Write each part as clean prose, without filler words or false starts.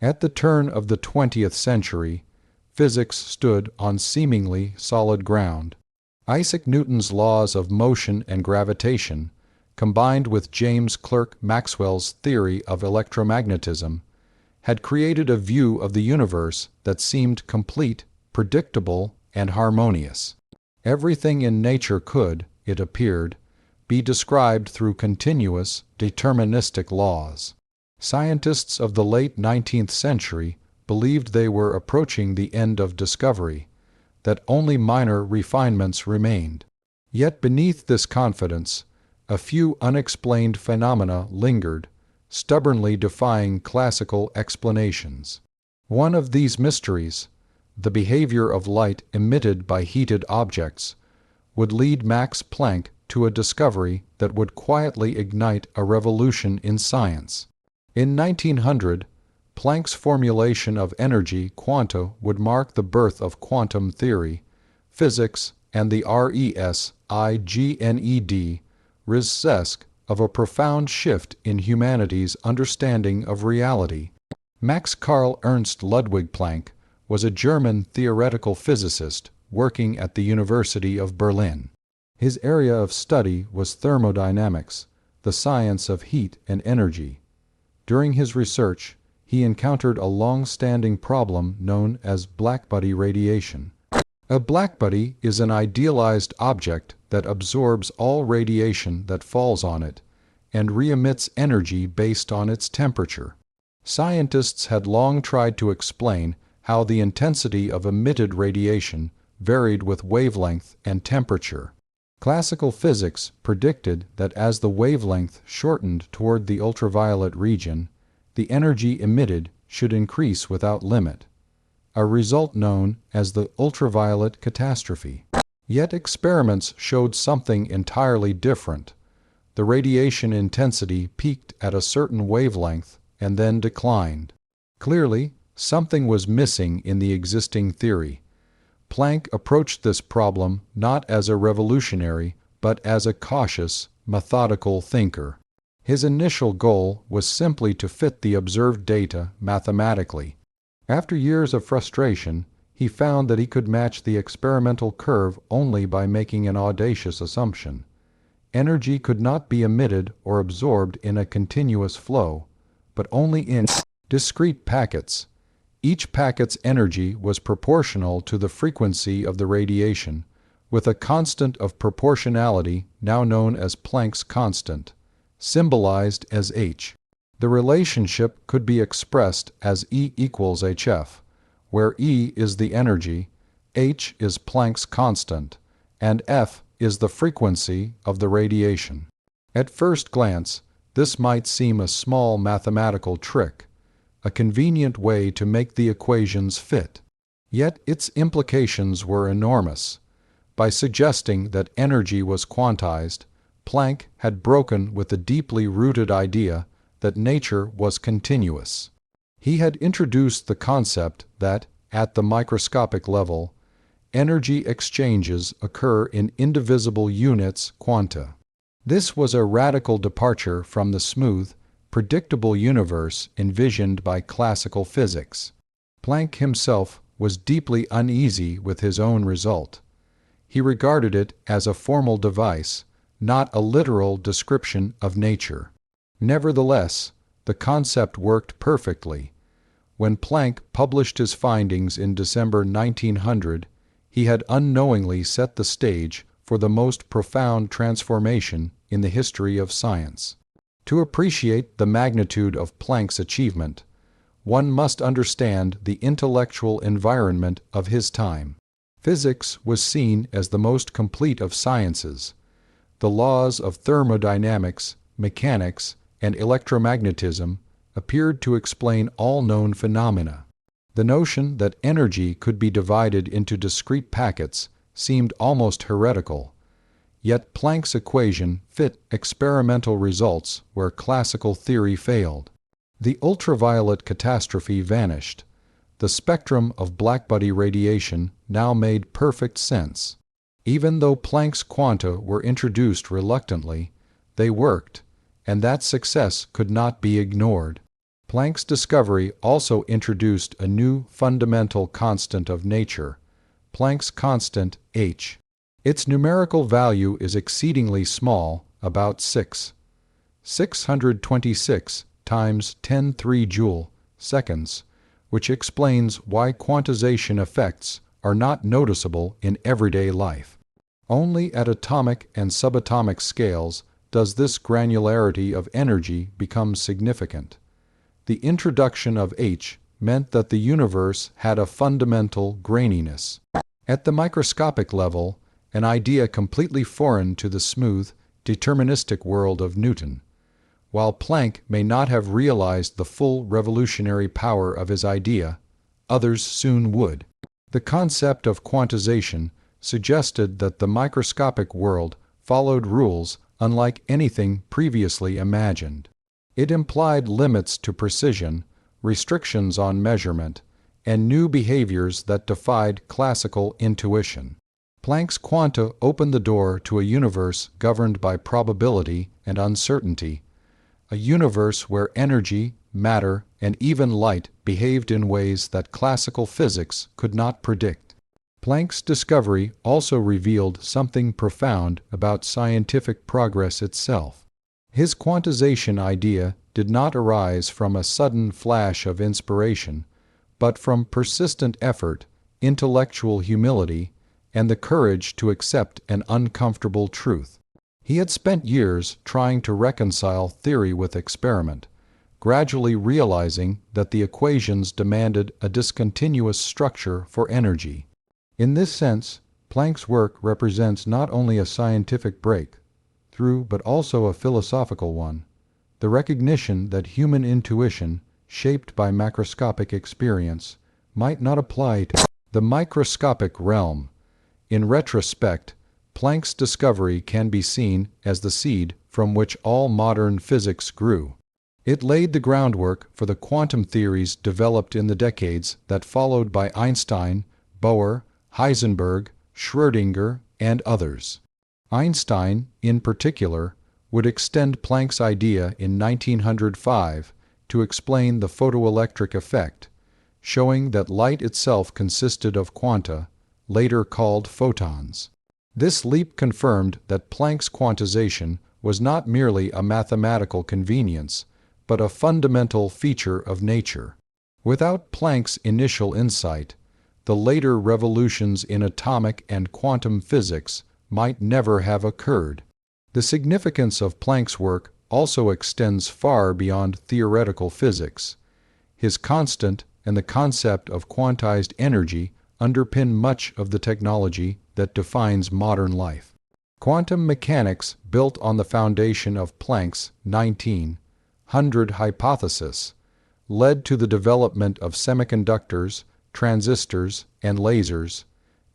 At the turn of the 20th century, physics stood on seemingly solid ground. Isaac Newton's laws of motion and gravitation, combined with James Clerk Maxwell's theory of electromagnetism, had created a view of the universe that seemed complete, predictable, and harmonious. Everything in nature could, it appeared, be described through continuous, deterministic laws. Scientists of the late 19th century believed they were approaching the end of discovery, that only minor refinements remained. Yet beneath this confidence, a few unexplained phenomena lingered, stubbornly defying classical explanations. One of these mysteries, the behavior of light emitted by heated objects, would lead Max Planck to a discovery that would quietly ignite a revolution in science. In 1900, Planck's formulation of energy quanta would mark the birth of quantum theory, physics, and the RESIGNED of a profound shift in humanity's understanding of reality. Max Carl Ernst Ludwig Planck was a German theoretical physicist working at the University of Berlin. His area of study was thermodynamics, the science of heat and energy. During his research, he encountered a long-standing problem known as blackbody radiation. A blackbody is an idealized object that absorbs all radiation that falls on it and re-emits energy based on its temperature. Scientists had long tried to explain how the intensity of emitted radiation varied with wavelength and temperature. Classical physics predicted that as the wavelength shortened toward the ultraviolet region, the energy emitted should increase without limit, a result known as the ultraviolet catastrophe. Yet experiments showed something entirely different. The radiation intensity peaked at a certain wavelength and then declined. Clearly, something was missing in the existing theory. Planck approached this problem not as a revolutionary, but as a cautious, methodical thinker. His initial goal was simply to fit the observed data mathematically. After years of frustration, he found that he could match the experimental curve only by making an audacious assumption. Energy could not be emitted or absorbed in a continuous flow, but only in discrete packets. Each packet's energy was proportional to the frequency of the radiation, with a constant of proportionality now known as Planck's constant, symbolized as h. The relationship could be expressed as E equals hf, where E is the energy, h is Planck's constant, and f is the frequency of the radiation. At first glance, this might seem a small mathematical trick, a convenient way to make the equations fit. Yet its implications were enormous. By suggesting that energy was quantized, Planck had broken with the deeply rooted idea that nature was continuous. He had introduced the concept that, at the microscopic level, energy exchanges occur in indivisible units quanta. This was a radical departure from the smooth, predictable universe envisioned by classical physics. Planck himself was deeply uneasy with his own result. He regarded it as a formal device, not a literal description of nature. Nevertheless, the concept worked perfectly. When Planck published his findings in December 1900, he had unknowingly set the stage for the most profound transformation in the history of science. To appreciate the magnitude of Planck's achievement, one must understand the intellectual environment of his time. Physics was seen as the most complete of sciences. The laws of thermodynamics, mechanics, and electromagnetism appeared to explain all known phenomena. The notion that energy could be divided into discrete packets seemed almost heretical. Yet Planck's equation fit experimental results where classical theory failed. The ultraviolet catastrophe vanished. The spectrum of blackbody radiation now made perfect sense. Even though Planck's quanta were introduced reluctantly, they worked, and that success could not be ignored. Planck's discovery also introduced a new fundamental constant of nature, Planck's constant h. Its numerical value is exceedingly small, about 626 times 10^3 joule seconds, which explains why quantization effects are not noticeable in everyday life. Only at atomic and subatomic scales does this granularity of energy become significant. The introduction of H meant that the universe had a fundamental graininess. At the microscopic level, an idea completely foreign to the smooth, deterministic world of Newton. While Planck may not have realized the full revolutionary power of his idea, others soon would. The concept of quantization suggested that the microscopic world followed rules unlike anything previously imagined. It implied limits to precision, restrictions on measurement, and new behaviors that defied classical intuition. Planck's quanta opened the door to a universe governed by probability and uncertainty, a universe where energy, matter, and even light behaved in ways that classical physics could not predict. Planck's discovery also revealed something profound about scientific progress itself. His quantization idea did not arise from a sudden flash of inspiration, but from persistent effort, intellectual humility, and the courage to accept an uncomfortable truth. He had spent years trying to reconcile theory with experiment, gradually realizing that the equations demanded a discontinuous structure for energy. In this sense, Planck's work represents not only a scientific breakthrough but also a philosophical one, the recognition that human intuition, shaped by macroscopic experience, might not apply to the microscopic realm. In retrospect, Planck's discovery can be seen as the seed from which all modern physics grew. It laid the groundwork for the quantum theories developed in the decades that followed by Einstein, Bohr, Heisenberg, Schrödinger, and others. Einstein, in particular, would extend Planck's idea in 1905 to explain the photoelectric effect, showing that light itself consisted of quanta, later called photons. This leap confirmed that Planck's quantization was not merely a mathematical convenience, but a fundamental feature of nature. Without Planck's initial insight, the later revolutions in atomic and quantum physics might never have occurred. The significance of Planck's work also extends far beyond theoretical physics. His constant and the concept of quantized energy underpin much of the technology that defines modern life. Quantum mechanics, built on the foundation of Planck's 1900 hypothesis, led to the development of semiconductors, transistors, and lasers,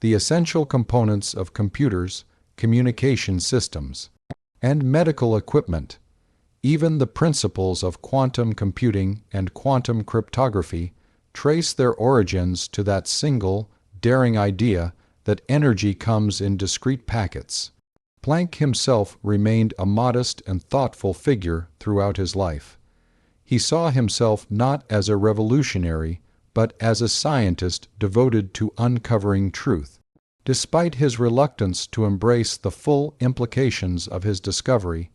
the essential components of computers, communication systems, and medical equipment. Even the principles of quantum computing and quantum cryptography trace their origins to that single, daring idea that energy comes in discrete packets. Planck himself remained a modest and thoughtful figure throughout his life. He saw himself not as a revolutionary, but as a scientist devoted to uncovering truth. Despite his reluctance to embrace the full implications of his discovery,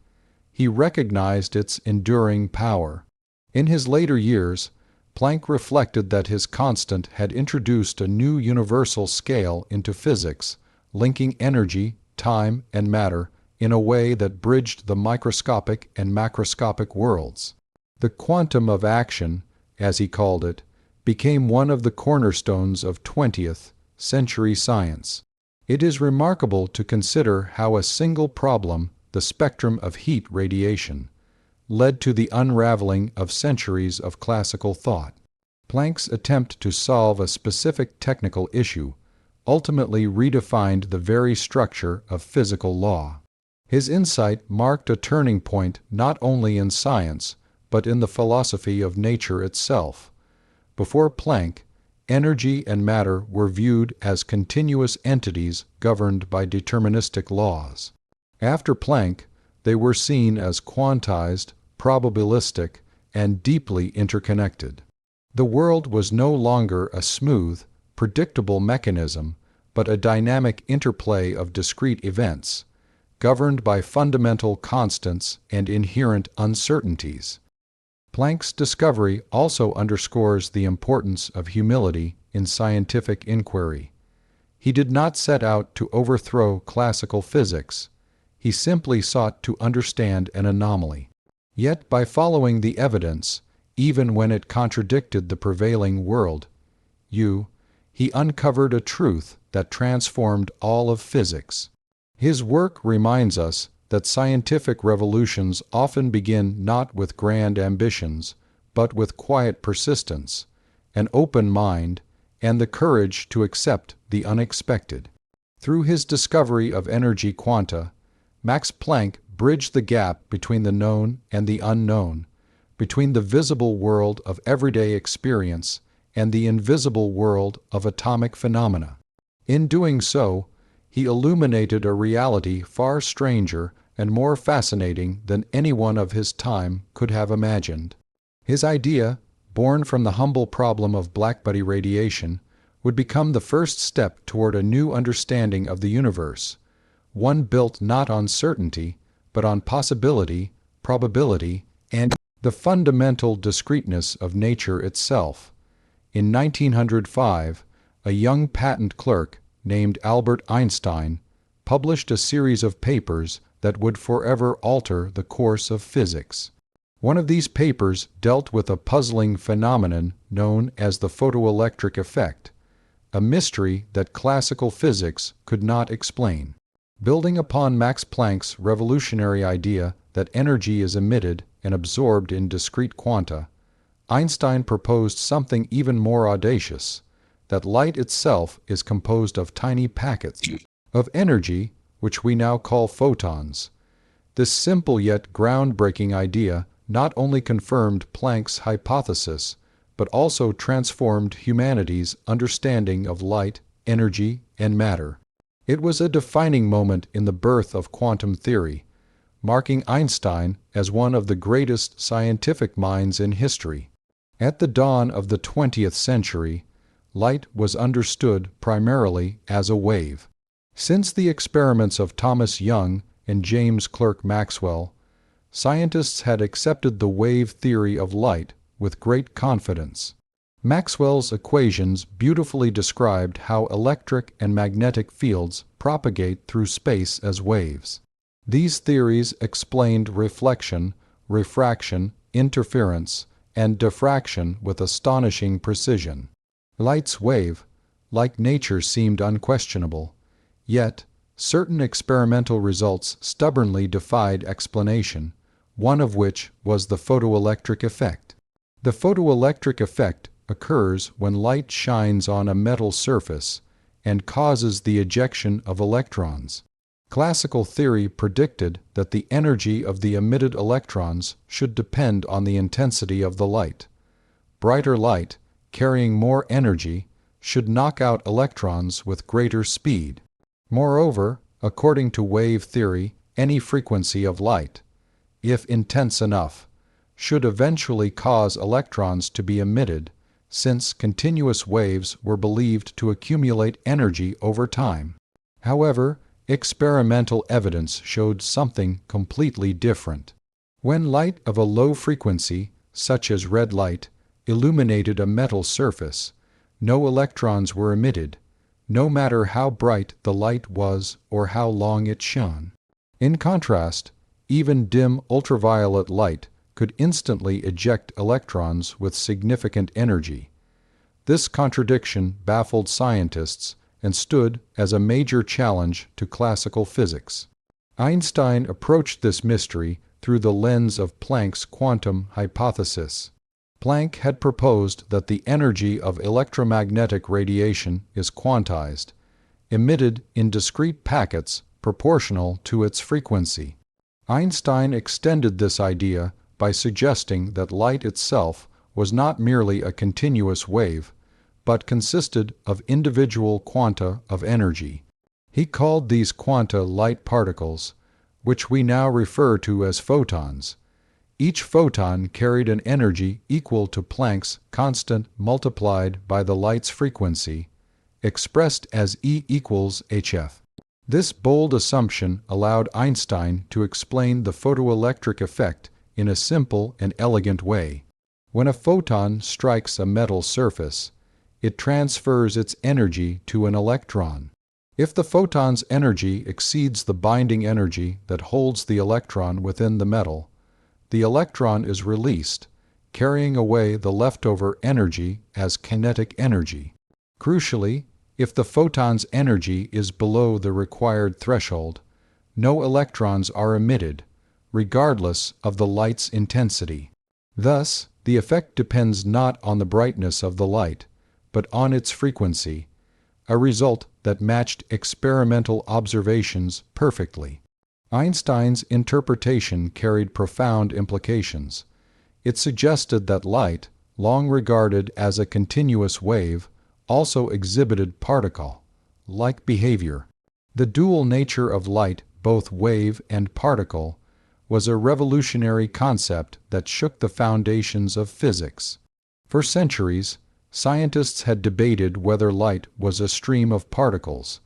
he recognized its enduring power. In his later years, Planck reflected that his constant had introduced a new universal scale into physics, linking energy, time, and matter in a way that bridged the microscopic and macroscopic worlds. The quantum of action, as he called it, became one of the cornerstones of 20th century science. It is remarkable to consider how a single problem, the spectrum of heat radiation, led to the unraveling of centuries of classical thought. Planck's attempt to solve a specific technical issue ultimately redefined the very structure of physical law. His insight marked a turning point not only in science, but in the philosophy of nature itself. Before Planck, energy and matter were viewed as continuous entities governed by deterministic laws. After Planck, they were seen as quantized, probabilistic, and deeply interconnected. The world was no longer a smooth, predictable mechanism, but a dynamic interplay of discrete events, governed by fundamental constants and inherent uncertainties. Planck's discovery also underscores the importance of humility in scientific inquiry. He did not set out to overthrow classical physics. He simply sought to understand an anomaly. Yet by following the evidence, even when it contradicted the prevailing world, he uncovered a truth that transformed all of physics. His work reminds us that scientific revolutions often begin not with grand ambitions, but with quiet persistence, an open mind, and the courage to accept the unexpected. Through his discovery of energy quanta, Max Planck bridged the gap between the known and the unknown, between the visible world of everyday experience and the invisible world of atomic phenomena. In doing so, he illuminated a reality far stranger and more fascinating than anyone of his time could have imagined. His idea, born from the humble problem of Blackbody radiation, would become the first step toward a new understanding of the universe, one built not on certainty, but on possibility, probability, and the fundamental discreteness of nature itself. In 1905, a young patent clerk named Albert Einstein published a series of papers that would forever alter the course of physics. One of these papers dealt with a puzzling phenomenon known as the photoelectric effect, a mystery that classical physics could not explain. Building upon Max Planck's revolutionary idea that energy is emitted and absorbed in discrete quanta, Einstein proposed something even more audacious, that light itself is composed of tiny packets of energy, which we now call photons. This simple yet groundbreaking idea not only confirmed Planck's hypothesis, but also transformed humanity's understanding of light, energy, and matter. It was a defining moment in the birth of quantum theory, marking Einstein as one of the greatest scientific minds in history. At the dawn of the 20th century, light was understood primarily as a wave. Since the experiments of Thomas Young and James Clerk Maxwell, scientists had accepted the wave theory of light with great confidence. Maxwell's equations beautifully described how electric and magnetic fields propagate through space as waves. These theories explained reflection, refraction, interference, and diffraction with astonishing precision. Light's wave, like nature, seemed unquestionable, yet certain experimental results stubbornly defied explanation, one of which was the photoelectric effect. The photoelectric effect occurs when light shines on a metal surface and causes the ejection of electrons. Classical theory predicted that the energy of the emitted electrons should depend on the intensity of the light. Brighter light, carrying more energy, should knock out electrons with greater speed. Moreover, according to wave theory, any frequency of light, if intense enough, should eventually cause electrons to be emitted, since continuous waves were believed to accumulate energy over time. However, experimental evidence showed something completely different. When light of a low frequency, such as red light, illuminated a metal surface, no electrons were emitted, no matter how bright the light was or how long it shone. In contrast, even dim ultraviolet light could instantly eject electrons with significant energy. This contradiction baffled scientists and stood as a major challenge to classical physics. Einstein approached this mystery through the lens of Planck's quantum hypothesis. Planck had proposed that the energy of electromagnetic radiation is quantized, emitted in discrete packets proportional to its frequency. Einstein extended this idea by suggesting that light itself was not merely a continuous wave, but consisted of individual quanta of energy. He called these quanta light particles, which we now refer to as photons. Each photon carried an energy equal to Planck's constant multiplied by the light's frequency, expressed as E equals hf. This bold assumption allowed Einstein to explain the photoelectric effect in a simple and elegant way. When a photon strikes a metal surface, it transfers its energy to an electron. If the photon's energy exceeds the binding energy that holds the electron within the metal, the electron is released, carrying away the leftover energy as kinetic energy. Crucially, if the photon's energy is below the required threshold, no electrons are emitted, regardless of the light's intensity. Thus, the effect depends not on the brightness of the light, but on its frequency, a result that matched experimental observations perfectly. Einstein's interpretation carried profound implications. It suggested that light, long regarded as a continuous wave, also exhibited particle-like behavior. The dual nature of light, both wave and particle, was a revolutionary concept that shook the foundations of physics. For centuries, scientists had debated whether light was a stream of particles,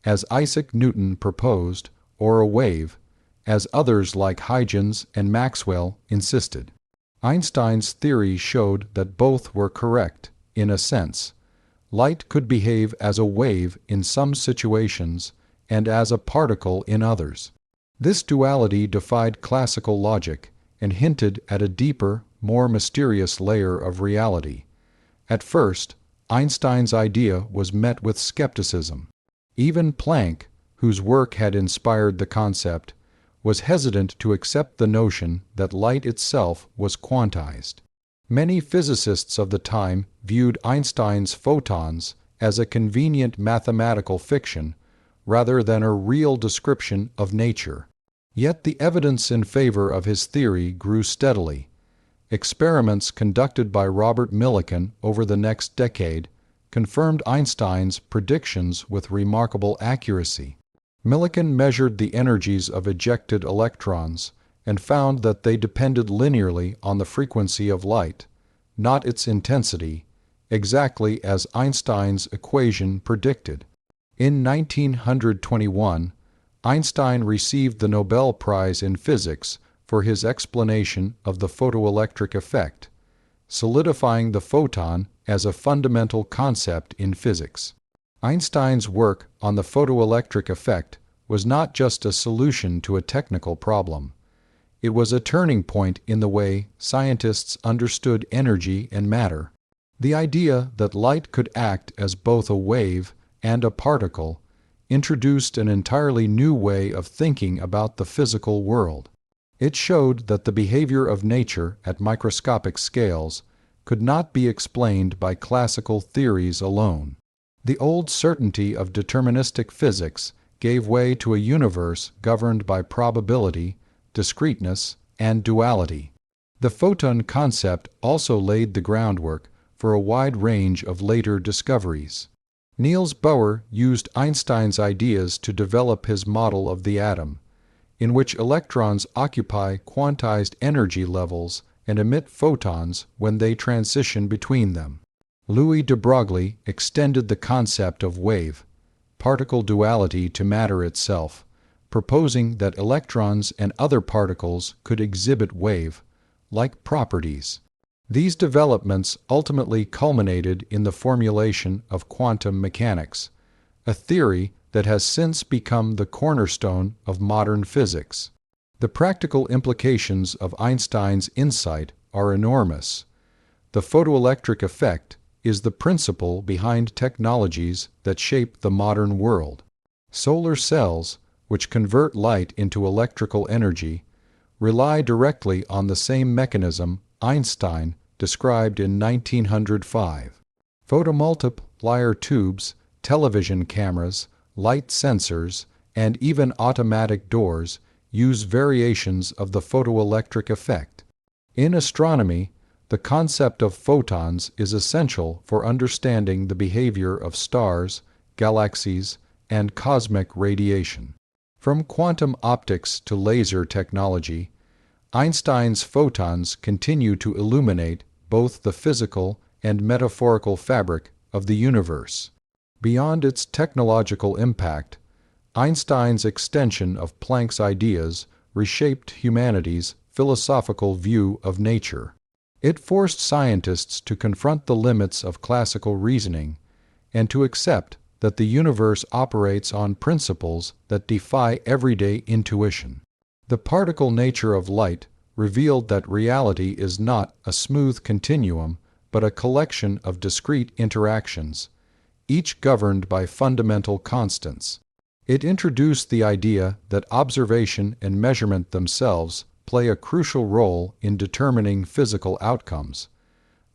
as Isaac Newton proposed, or a wave, as others like Huygens and Maxwell insisted. Einstein's theory showed that both were correct, in a sense. Light could behave as a wave in some situations and as a particle in others. This duality defied classical logic and hinted at a deeper, more mysterious layer of reality. At first, Einstein's idea was met with skepticism. Even Planck, whose work had inspired the concept, was hesitant to accept the notion that light itself was quantized. Many physicists of the time viewed Einstein's photons as a convenient mathematical fiction rather than a real description of nature. Yet the evidence in favor of his theory grew steadily. Experiments conducted by Robert Millikan over the next decade confirmed Einstein's predictions with remarkable accuracy. Millikan measured the energies of ejected electrons and found that they depended linearly on the frequency of light, not its intensity, exactly as Einstein's equation predicted. In 1921, Einstein received the Nobel Prize in Physics for his explanation of the photoelectric effect, solidifying the photon as a fundamental concept in physics. Einstein's work on the photoelectric effect was not just a solution to a technical problem. It was a turning point in the way scientists understood energy and matter. The idea that light could act as both a wave and a particle introduced an entirely new way of thinking about the physical world. It showed that the behavior of nature at microscopic scales could not be explained by classical theories alone. The old certainty of deterministic physics gave way to a universe governed by probability, discreteness, and duality. The photon concept also laid the groundwork for a wide range of later discoveries. Niels Bohr used Einstein's ideas to develop his model of the atom, in which electrons occupy quantized energy levels and emit photons when they transition between them. Louis de Broglie extended the concept of wave-particle duality to matter itself, proposing that electrons and other particles could exhibit wave-like properties. These developments ultimately culminated in the formulation of quantum mechanics, a theory that has since become the cornerstone of modern physics. The practical implications of Einstein's insight are enormous. The photoelectric effect is the principle behind technologies that shape the modern world. Solar cells, which convert light into electrical energy, rely directly on the same mechanism Einstein described in 1905. Photomultiplier tubes, television cameras, light sensors, and even automatic doors use variations of the photoelectric effect. In astronomy, the concept of photons is essential for understanding the behavior of stars, galaxies, and cosmic radiation. From quantum optics to laser technology, Einstein's photons continue to illuminate both the physical and metaphorical fabric of the universe. Beyond its technological impact, Einstein's extension of Planck's ideas reshaped humanity's philosophical view of nature. It forced scientists to confront the limits of classical reasoning and to accept that the universe operates on principles that defy everyday intuition. The particle nature of light revealed that reality is not a smooth continuum, but a collection of discrete interactions, each governed by fundamental constants. It introduced the idea that observation and measurement themselves play a crucial role in determining physical outcomes,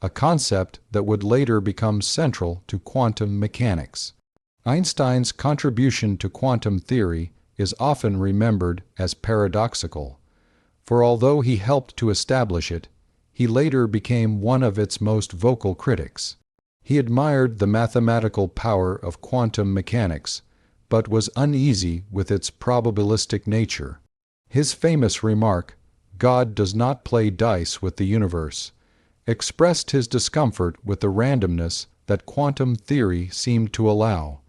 a concept that would later become central to quantum mechanics. Einstein's contribution to quantum theory is often remembered as paradoxical, for although he helped to establish it, he later became one of its most vocal critics. He admired the mathematical power of quantum mechanics, but was uneasy with its probabilistic nature. His famous remark, "God does not play dice with the universe," expressed his discomfort with the randomness that quantum theory seemed to allow.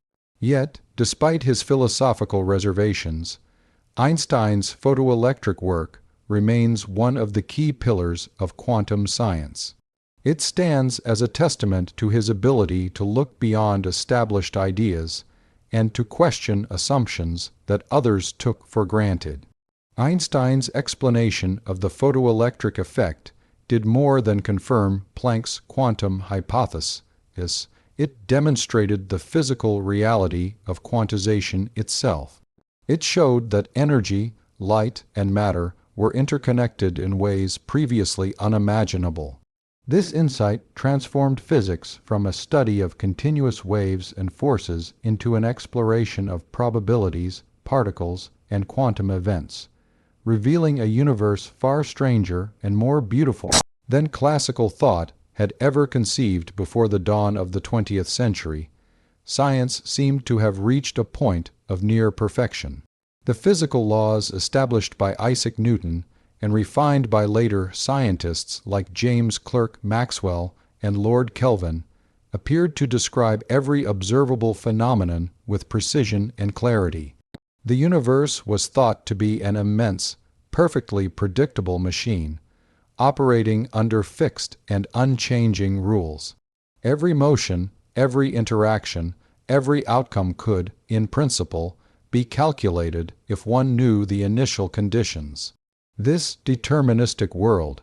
Yet, despite his philosophical reservations, Einstein's photoelectric work remains one of the key pillars of quantum science. It stands as a testament to his ability to look beyond established ideas and to question assumptions that others took for granted. Einstein's explanation of the photoelectric effect did more than confirm Planck's quantum hypothesis. It demonstrated the physical reality of quantization itself. It showed that energy, light, and matter were interconnected in ways previously unimaginable. This insight transformed physics from a study of continuous waves and forces into an exploration of probabilities, particles, and quantum events, revealing a universe far stranger and more beautiful than classical thought had ever conceived. Before the dawn of the 20th century, science seemed to have reached a point of near perfection. The physical laws established by Isaac Newton and refined by later scientists like James Clerk Maxwell and Lord Kelvin appeared to describe every observable phenomenon with precision and clarity. The universe was thought to be an immense, perfectly predictable machine, operating under fixed and unchanging rules. Every motion, every interaction, every outcome could, in principle, be calculated if one knew the initial conditions. This deterministic world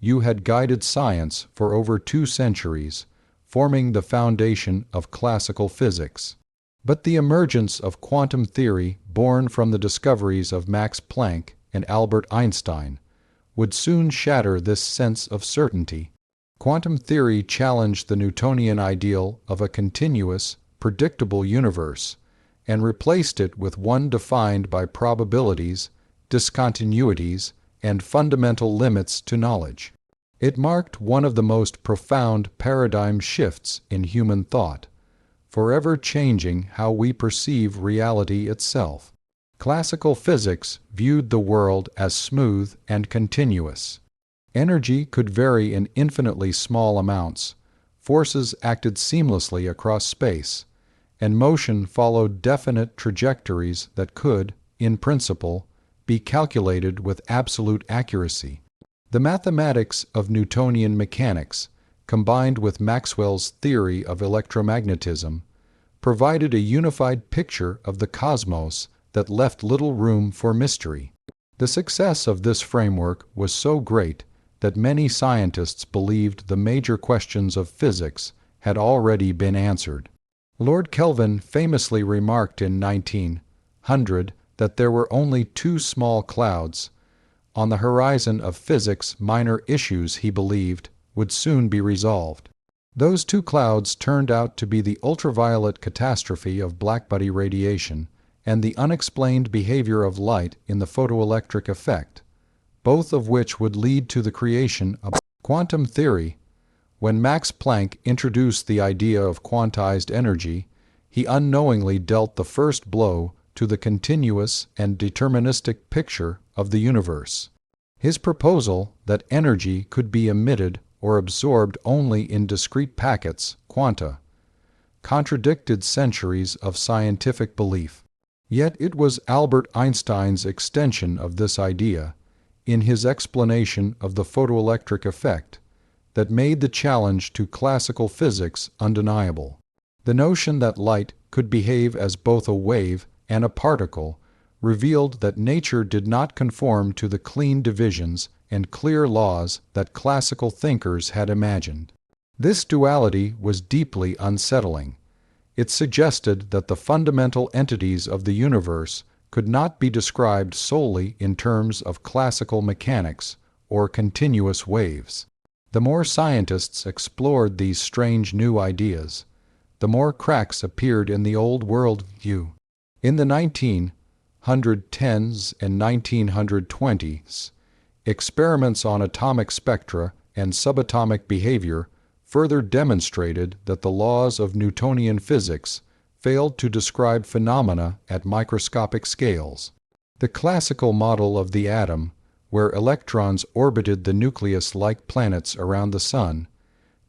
had guided science for over 2 centuries, forming the foundation of classical physics. But the emergence of quantum theory, born from the discoveries of Max Planck and Albert Einstein, would soon shatter this sense of certainty. Quantum theory challenged the Newtonian ideal of a continuous, predictable universe, and replaced it with one defined by probabilities, discontinuities, and fundamental limits to knowledge. It marked one of the most profound paradigm shifts in human thought, forever changing how we perceive reality itself. Classical physics viewed the world as smooth and continuous. Energy could vary in infinitely small amounts, forces acted seamlessly across space, and motion followed definite trajectories that could, in principle, be calculated with absolute accuracy. The mathematics of Newtonian mechanics, combined with Maxwell's theory of electromagnetism, provided a unified picture of the cosmos that left little room for mystery. The success of this framework was so great that many scientists believed the major questions of physics had already been answered. Lord Kelvin famously remarked in 1900 that there were only 2 small clouds on the horizon of physics. Minor issues, he believed, would soon be resolved. Those 2 clouds turned out to be the ultraviolet catastrophe of Blackbody radiation and the unexplained behavior of light in the photoelectric effect, both of which would lead to the creation of quantum theory. When Max Planck introduced the idea of quantized energy, he unknowingly dealt the first blow to the continuous and deterministic picture of the universe. His proposal that energy could be emitted or absorbed only in discrete packets, quanta, contradicted centuries of scientific belief. Yet it was Albert Einstein's extension of this idea, in his explanation of the photoelectric effect, that made the challenge to classical physics undeniable. The notion that light could behave as both a wave and a particle revealed that nature did not conform to the clean divisions and clear laws that classical thinkers had imagined. This duality was deeply unsettling. It suggested that the fundamental entities of the universe could not be described solely in terms of classical mechanics or continuous waves. The more scientists explored these strange new ideas, the more cracks appeared in the old world view. In the 1910s and 1920s, experiments on atomic spectra and subatomic behavior further demonstrated that the laws of Newtonian physics failed to describe phenomena at microscopic scales. The classical model of the atom, where electrons orbited the nucleus like planets around the sun,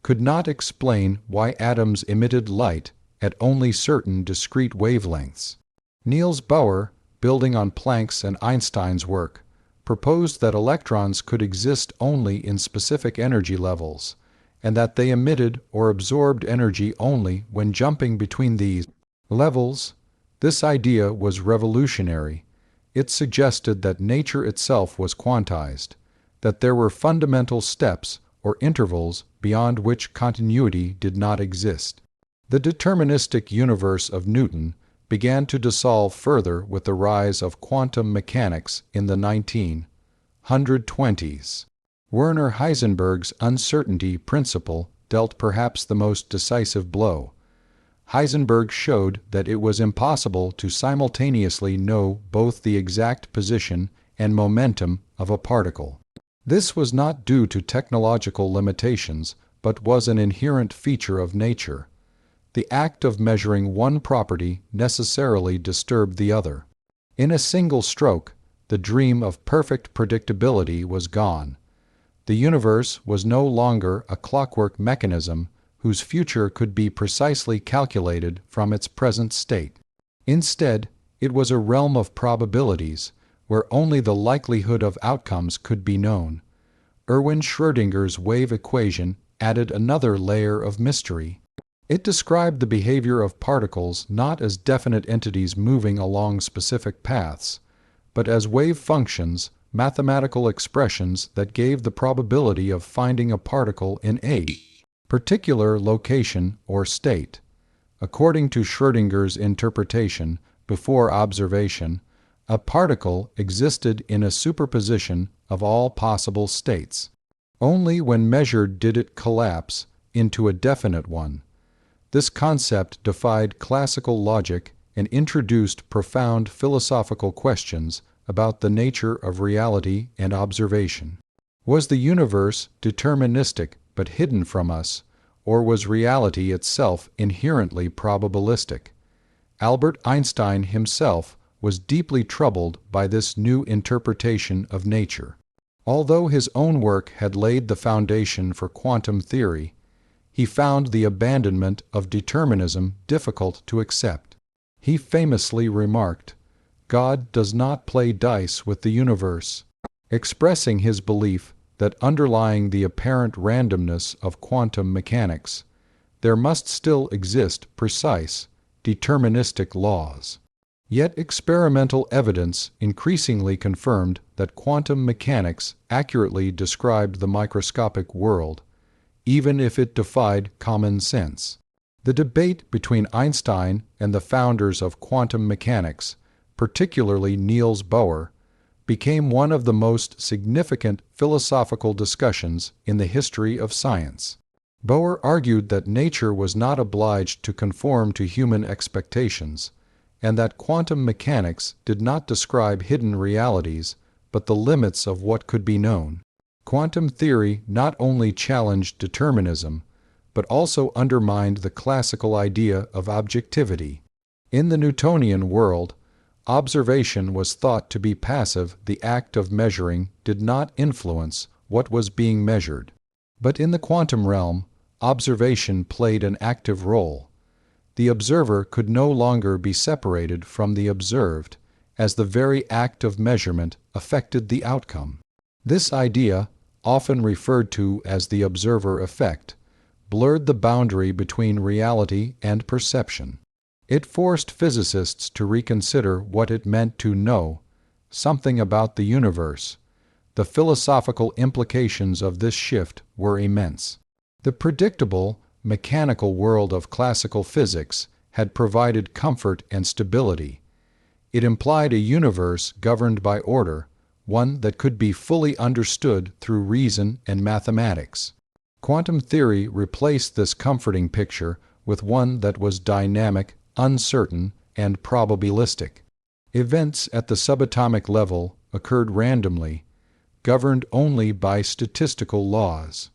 could not explain why atoms emitted light at only certain discrete wavelengths. Niels Bohr, building on Planck's and Einstein's work, proposed that electrons could exist only in specific energy levels, and that they emitted or absorbed energy only when jumping between these levels. This idea was revolutionary. It suggested that nature itself was quantized, that there were fundamental steps or intervals beyond which continuity did not exist. The deterministic universe of Newton began to dissolve further with the rise of quantum mechanics in the 1920s. Werner Heisenberg's uncertainty principle dealt perhaps the most decisive blow. Heisenberg showed that it was impossible to simultaneously know both the exact position and momentum of a particle. This was not due to technological limitations, but was an inherent feature of nature. The act of measuring one property necessarily disturbed the other. In a single stroke, the dream of perfect predictability was gone. The universe was no longer a clockwork mechanism whose future could be precisely calculated from its present state. Instead, it was a realm of probabilities, where only the likelihood of outcomes could be known. Erwin Schrödinger's wave equation added another layer of mystery. It described the behavior of particles not as definite entities moving along specific paths, but as wave functions, mathematical expressions that gave the probability of finding a particle in a particular location or state. According to Schrödinger's interpretation, before observation, a particle existed in a superposition of all possible states. Only when measured did it collapse into a definite one. This concept defied classical logic and introduced profound philosophical questions about the nature of reality and observation. Was the universe deterministic but hidden from us, or was reality itself inherently probabilistic? Albert Einstein himself was deeply troubled by this new interpretation of nature. Although his own work had laid the foundation for quantum theory, he found the abandonment of determinism difficult to accept. He famously remarked, "God does not play dice with the universe," expressing his belief that underlying the apparent randomness of quantum mechanics, there must still exist precise, deterministic laws. Yet experimental evidence increasingly confirmed that quantum mechanics accurately described the microscopic world, even if it defied common sense. The debate between Einstein and the founders of quantum mechanics, particularly Niels Bohr, became one of the most significant philosophical discussions in the history of science. Bohr argued that nature was not obliged to conform to human expectations, and that quantum mechanics did not describe hidden realities, but the limits of what could be known. Quantum theory not only challenged determinism, but also undermined the classical idea of objectivity. In the Newtonian world, observation was thought to be passive. The act of measuring did not influence what was being measured. But in the quantum realm, observation played an active role. The observer could no longer be separated from the observed, as the very act of measurement affected the outcome. This idea, often referred to as the observer effect, blurred the boundary between reality and perception. It forced physicists to reconsider what it meant to know something about the universe. The philosophical implications of this shift were immense. The predictable, mechanical world of classical physics had provided comfort and stability. It implied a universe governed by order, one that could be fully understood through reason and mathematics. Quantum theory replaced this comforting picture with one that was dynamic, uncertain, and probabilistic. Events at the subatomic level occurred randomly, governed only by statistical laws.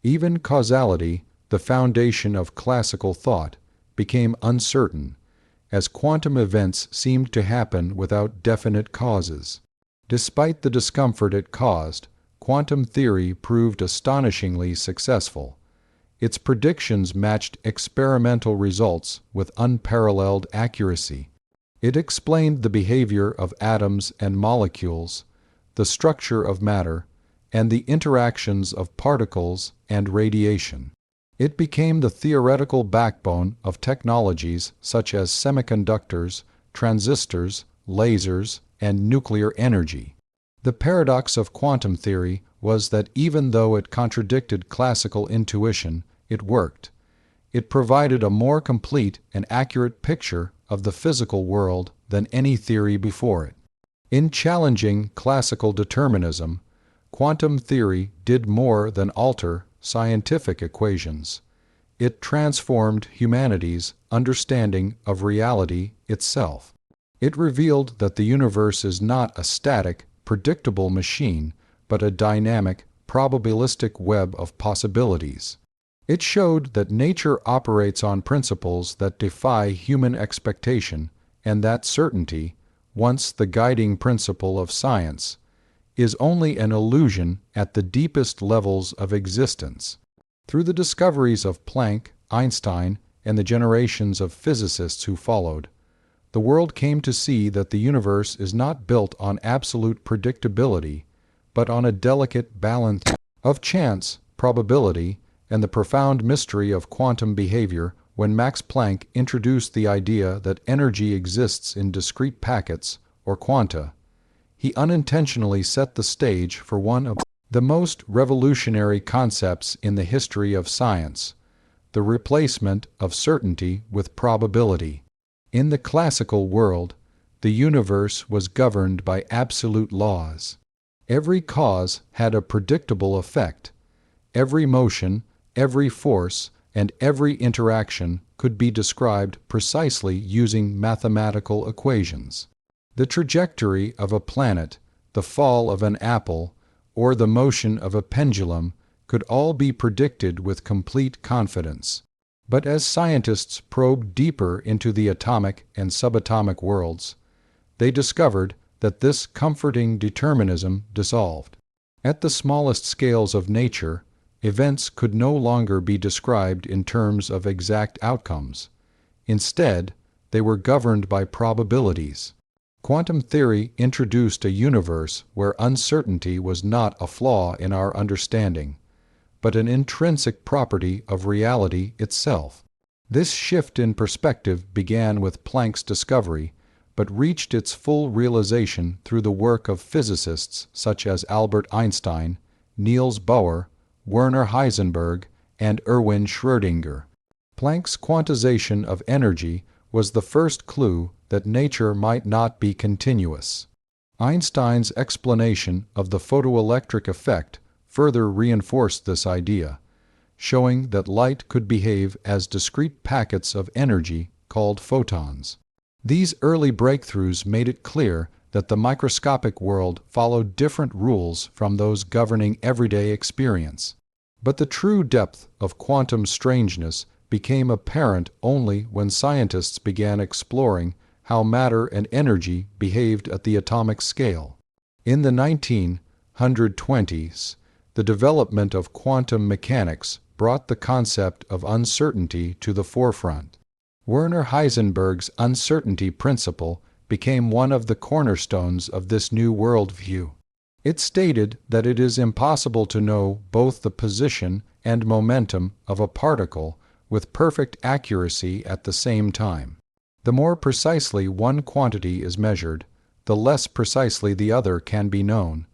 Even causality, the foundation of classical thought, became uncertain, as quantum events seemed to happen without definite causes. Despite the discomfort it caused, quantum theory proved astonishingly successful. Its predictions matched experimental results with unparalleled accuracy. It explained the behavior of atoms and molecules, the structure of matter, and the interactions of particles and radiation. It became the theoretical backbone of technologies such as semiconductors, transistors, lasers, and nuclear energy. The paradox of quantum theory was that even though it contradicted classical intuition, it worked. It provided a more complete and accurate picture of the physical world than any theory before it. In challenging classical determinism, quantum theory did more than alter scientific equations. It transformed humanity's understanding of reality itself. It revealed that the universe is not a static, predictable machine, but a dynamic, probabilistic web of possibilities. It showed that nature operates on principles that defy human expectation, and that certainty, once the guiding principle of science, is only an illusion at the deepest levels of existence. Through the discoveries of Planck, Einstein, and the generations of physicists who followed, the world came to see that the universe is not built on absolute predictability, but on a delicate balance of chance, probability, and the profound mystery of quantum behavior. When Max Planck introduced the idea that energy exists in discrete packets, or quanta, he unintentionally set the stage for one of the most revolutionary concepts in the history of science, the replacement of certainty with probability. In the classical world, the universe was governed by absolute laws. Every cause had a predictable effect. Every motion, every force, and every interaction could be described precisely using mathematical equations. The trajectory of a planet, the fall of an apple, or the motion of a pendulum could all be predicted with complete confidence. But as scientists probed deeper into the atomic and subatomic worlds, they discovered that this comforting determinism dissolved. At the smallest scales of nature, events could no longer be described in terms of exact outcomes. Instead, they were governed by probabilities. Quantum theory introduced a universe where uncertainty was not a flaw in our understanding, but an intrinsic property of reality itself. This shift in perspective began with Planck's discovery, but reached its full realization through the work of physicists such as Albert Einstein, Niels Bohr, Werner Heisenberg, and Erwin Schrödinger. Planck's quantization of energy was the first clue that nature might not be continuous. Einstein's explanation of the photoelectric effect further reinforced this idea, showing that light could behave as discrete packets of energy called photons. These early breakthroughs made it clear that the microscopic world followed different rules from those governing everyday experience. But the true depth of quantum strangeness became apparent only when scientists began exploring how matter and energy behaved at the atomic scale. In the 1920s, the development of quantum mechanics brought the concept of uncertainty to the forefront. Werner Heisenberg's uncertainty principle became one of the cornerstones of this new worldview. It stated that it is impossible to know both the position and momentum of a particle with perfect accuracy at the same time. The more precisely one quantity is measured, the less precisely the other can be known.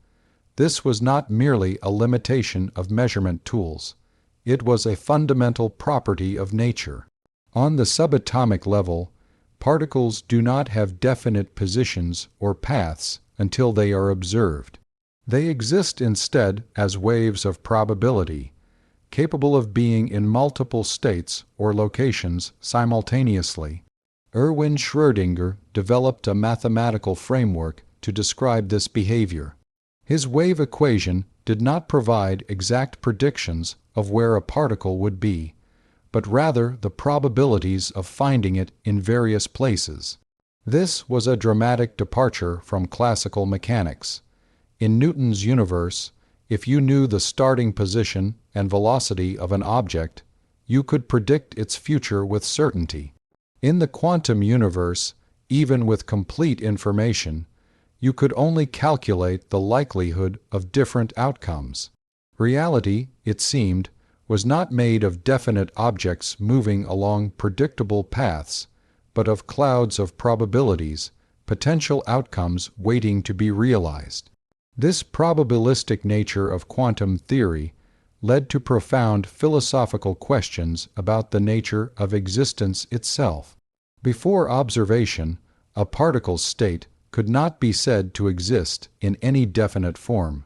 This was not merely a limitation of measurement tools. It was a fundamental property of nature. On the subatomic level, particles do not have definite positions or paths until they are observed. They exist instead as waves of probability, capable of being in multiple states or locations simultaneously. Erwin Schrödinger developed a mathematical framework to describe this behavior. His wave equation did not provide exact predictions of where a particle would be, but rather the probabilities of finding it in various places. This was a dramatic departure from classical mechanics. In Newton's universe, if you knew the starting position and velocity of an object, you could predict its future with certainty. In the quantum universe, even with complete information, you could only calculate the likelihood of different outcomes. Reality, it seemed, was not made of definite objects moving along predictable paths, but of clouds of probabilities, potential outcomes waiting to be realized. This probabilistic nature of quantum theory led to profound philosophical questions about the nature of existence itself. Before observation, a particle's state could not be said to exist in any definite form.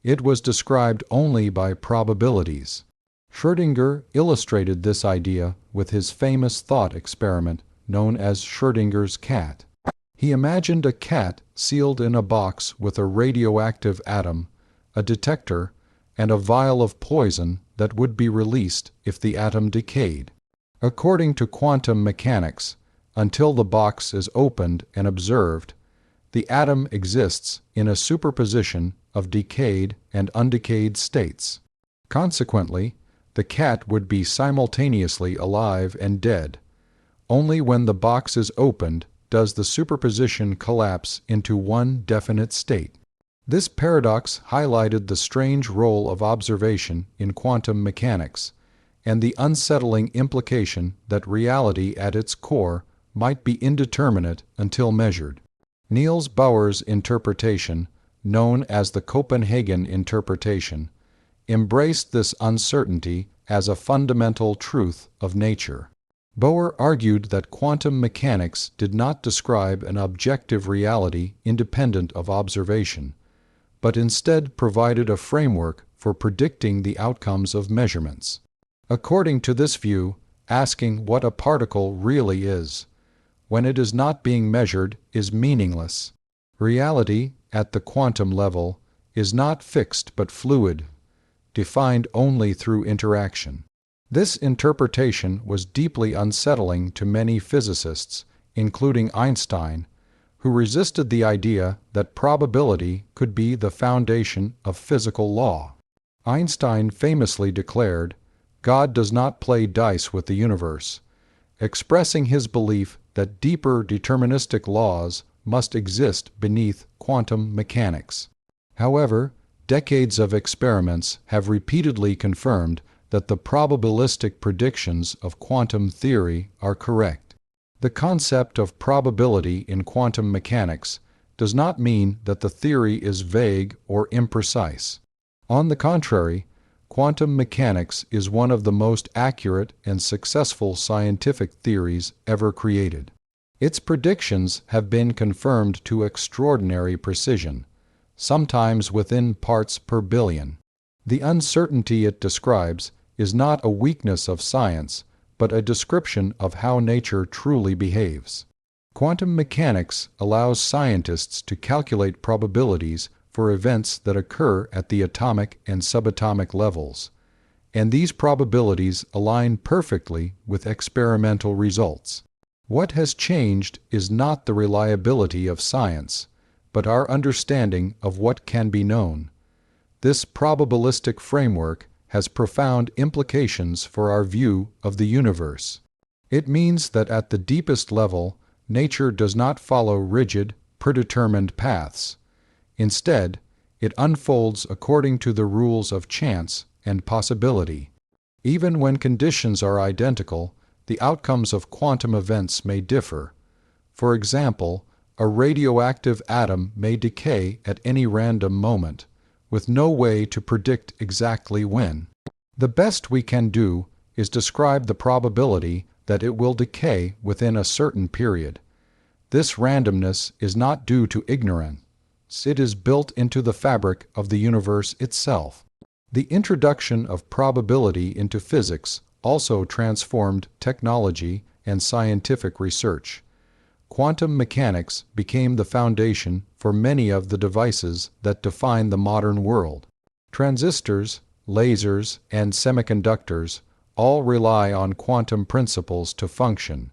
It was described only by probabilities. Schrödinger illustrated this idea with his famous thought experiment known as Schrödinger's cat. He imagined a cat sealed in a box with a radioactive atom, a detector, and a vial of poison that would be released if the atom decayed. According to quantum mechanics, until the box is opened and observed, the atom exists in a superposition of decayed and undecayed states. Consequently, the cat would be simultaneously alive and dead. Only when the box is opened does the superposition collapse into one definite state. This paradox highlighted the strange role of observation in quantum mechanics, and the unsettling implication that reality at its core might be indeterminate until measured. Niels Bohr's interpretation, known as the Copenhagen interpretation, embraced this uncertainty as a fundamental truth of nature. Bohr argued that quantum mechanics did not describe an objective reality independent of observation, but instead provided a framework for predicting the outcomes of measurements. According to this view, asking what a particle really is, when it is not being measured, is meaningless. Reality, at the quantum level, is not fixed but fluid, defined only through interaction. This interpretation was deeply unsettling to many physicists, including Einstein, who resisted the idea that probability could be the foundation of physical law. Einstein famously declared, "God does not play dice with the universe," expressing his belief that deeper deterministic laws must exist beneath quantum mechanics. However, decades of experiments have repeatedly confirmed that the probabilistic predictions of quantum theory are correct. The concept of probability in quantum mechanics does not mean that the theory is vague or imprecise. On the contrary, quantum mechanics is one of the most accurate and successful scientific theories ever created. Its predictions have been confirmed to extraordinary precision, sometimes within parts per billion. The uncertainty it describes is not a weakness of science, but a description of how nature truly behaves. Quantum mechanics allows scientists to calculate probabilities for events that occur at the atomic and subatomic levels, and these probabilities align perfectly with experimental results. What has changed is not the reliability of science, but our understanding of what can be known. This probabilistic framework has profound implications for our view of the universe. It means that at the deepest level, nature does not follow rigid, predetermined paths. Instead, it unfolds according to the rules of chance and possibility. Even when conditions are identical, the outcomes of quantum events may differ. For example, a radioactive atom may decay at any random moment, with no way to predict exactly when. The best we can do is describe the probability that it will decay within a certain period. This randomness is not due to ignorance. It is built into the fabric of the universe itself. The introduction of probability into physics also transformed technology and scientific research. Quantum mechanics became the foundation for many of the devices that define the modern world. Transistors, lasers, and semiconductors all rely on quantum principles to function.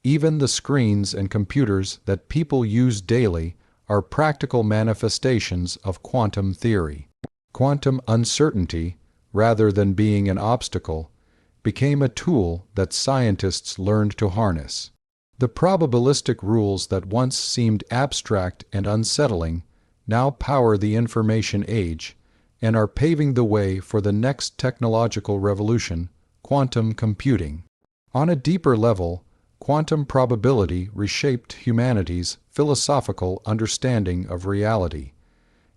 Even the screens and computers that people use daily are practical manifestations of quantum theory. Quantum uncertainty, rather than being an obstacle, became a tool that scientists learned to harness. The probabilistic rules that once seemed abstract and unsettling now power the information age and are paving the way for the next technological revolution, quantum computing. On a deeper level, quantum probability reshaped humanity's philosophical understanding of reality.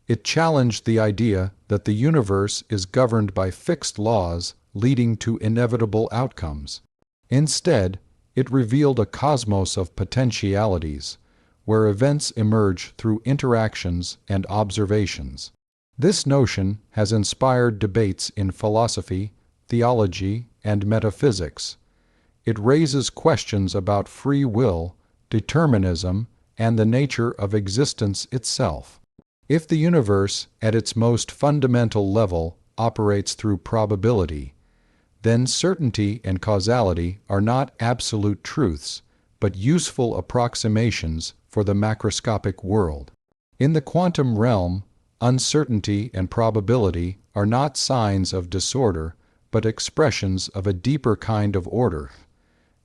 It challenged the idea that the universe is governed by fixed laws leading to inevitable outcomes. Instead, it revealed a cosmos of potentialities, where events emerge through interactions and observations. This notion has inspired debates in philosophy, theology, and metaphysics. It raises questions about free will, determinism, and the nature of existence itself. If the universe, at its most fundamental level, operates through probability, then certainty and causality are not absolute truths, but useful approximations for the macroscopic world. In the quantum realm, uncertainty and probability are not signs of disorder, but expressions of a deeper kind of order,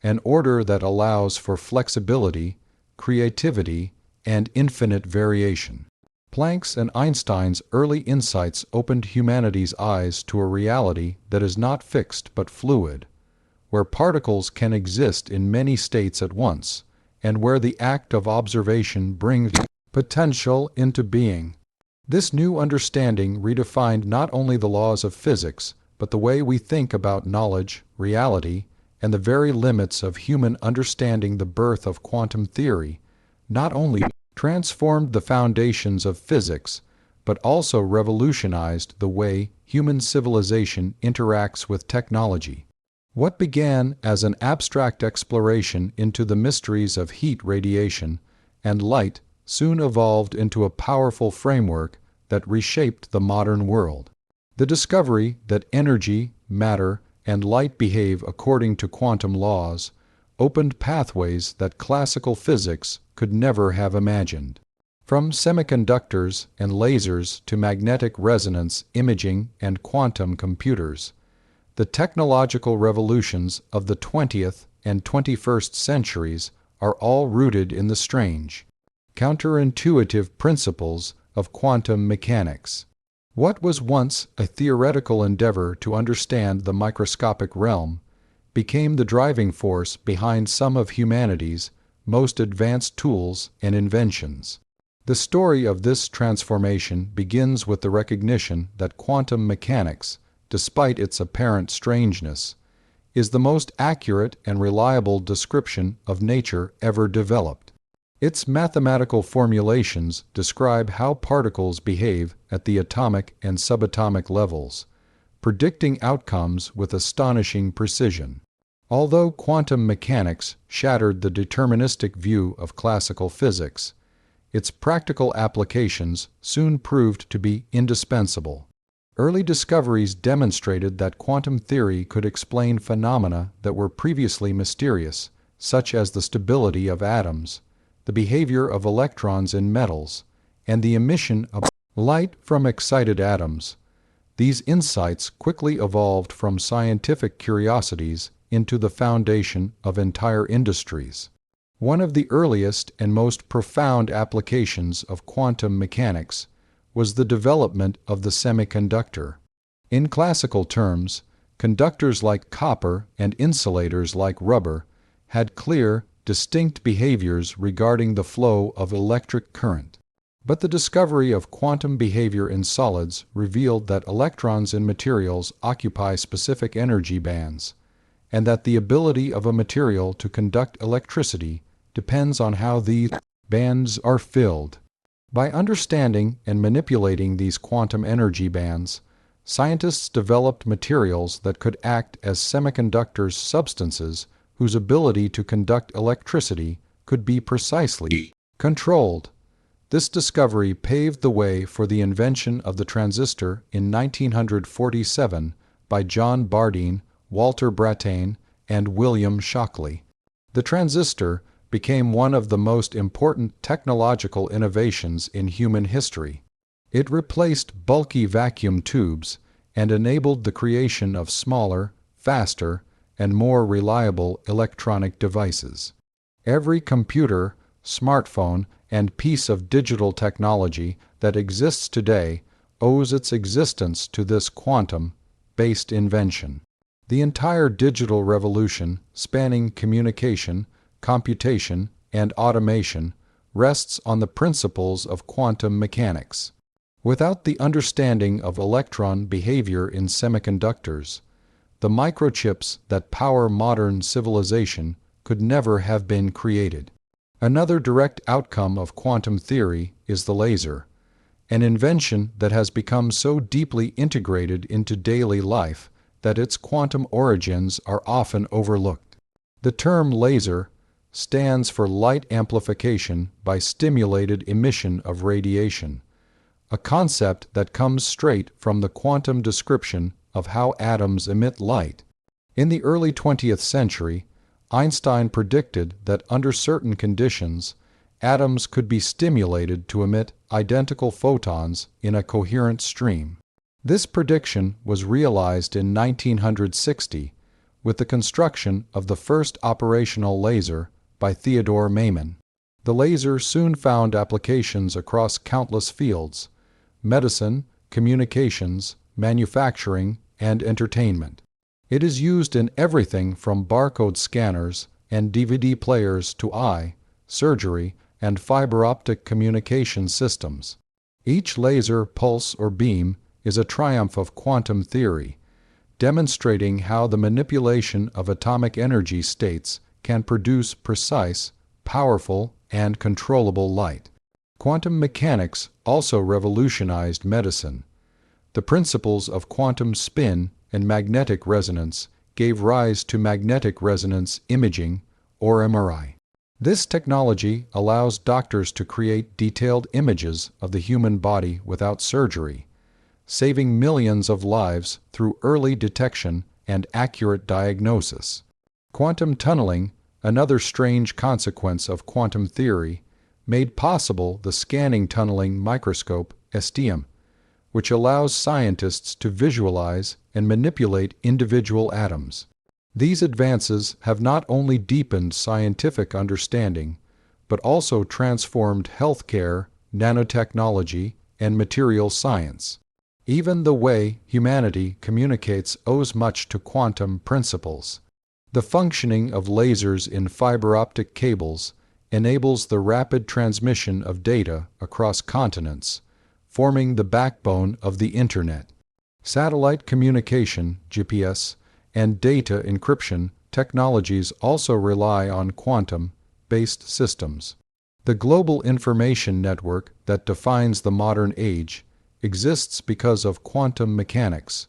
an order that allows for flexibility, creativity, and infinite variation. Planck's and Einstein's early insights opened humanity's eyes to a reality that is not fixed but fluid, where particles can exist in many states at once, and where the act of observation brings potential into being. This new understanding redefined not only the laws of physics, but the way we think about knowledge, reality, and the very limits of human understanding. The birth of quantum theory not only transformed the foundations of physics, but also revolutionized the way human civilization interacts with technology. What began as an abstract exploration into the mysteries of heat radiation and light soon evolved into a powerful framework that reshaped the modern world. The discovery that energy, matter, and light behave according to quantum laws opened pathways that classical physics could never have imagined. From semiconductors and lasers to magnetic resonance imaging and quantum computers, the technological revolutions of the 20th and 21st centuries are all rooted in the strange, counterintuitive principles of quantum mechanics. What was once a theoretical endeavor to understand the microscopic realm became the driving force behind some of humanity's most advanced tools and inventions. The story of this transformation begins with the recognition that quantum mechanics, despite its apparent strangeness, is the most accurate and reliable description of nature ever developed. Its mathematical formulations describe how particles behave at the atomic and subatomic levels, predicting outcomes with astonishing precision. Although quantum mechanics shattered the deterministic view of classical physics, its practical applications soon proved to be indispensable. Early discoveries demonstrated that quantum theory could explain phenomena that were previously mysterious, such as the stability of atoms, the behavior of electrons in metals, and the emission of light from excited atoms. These insights quickly evolved from scientific curiosities into the foundation of entire industries. One of the earliest and most profound applications of quantum mechanics was the development of the semiconductor. In classical terms, conductors like copper and insulators like rubber had clear, distinct behaviors regarding the flow of electric current. But the discovery of quantum behavior in solids revealed that electrons in materials occupy specific energy bands, and that the ability of a material to conduct electricity depends on how these bands are filled. By understanding and manipulating these quantum energy bands, scientists developed materials that could act as semiconductors, substances whose ability to conduct electricity could be precisely controlled. This discovery paved the way for the invention of the transistor in 1947 by John Bardeen, Walter Brattain, and William Shockley. The transistor became one of the most important technological innovations in human history. It replaced bulky vacuum tubes and enabled the creation of smaller, faster, and more reliable electronic devices. Every computer, smartphone, and piece of digital technology that exists today owes its existence to this quantum-based invention. The entire digital revolution, spanning communication, computation, and automation, rests on the principles of quantum mechanics. Without the understanding of electron behavior in semiconductors, the microchips that power modern civilization could never have been created. Another direct outcome of quantum theory is the laser, an invention that has become so deeply integrated into daily life that its quantum origins are often overlooked. The term laser stands for light amplification by stimulated emission of radiation, a concept that comes straight from the quantum description of how atoms emit light. In the early 20th century, Einstein predicted that under certain conditions, atoms could be stimulated to emit identical photons in a coherent stream. This prediction was realized in 1960 with the construction of the first operational laser by Theodore Maiman. The laser soon found applications across countless fields: medicine, communications, manufacturing, and entertainment. It is used in everything from barcode scanners and DVD players to eye, surgery, and fiber optic communication systems. Each laser, pulse, or beam is a triumph of quantum theory, demonstrating how the manipulation of atomic energy states can produce precise, powerful, and controllable light. Quantum mechanics also revolutionized medicine. The principles of quantum spin and magnetic resonance gave rise to magnetic resonance imaging, or MRI. This technology allows doctors to create detailed images of the human body without surgery, saving millions of lives through early detection and accurate diagnosis. Quantum tunneling, another strange consequence of quantum theory, made possible the scanning tunneling microscope STM, which allows scientists to visualize and manipulate individual atoms. These advances have not only deepened scientific understanding, but also transformed healthcare, nanotechnology, and material science. Even the way humanity communicates owes much to quantum principles. The functioning of lasers in fiber optic cables enables the rapid transmission of data across continents, forming the backbone of the Internet. Satellite communication, GPS, and data encryption technologies also rely on quantum-based systems. The global information network that defines the modern age exists because of quantum mechanics,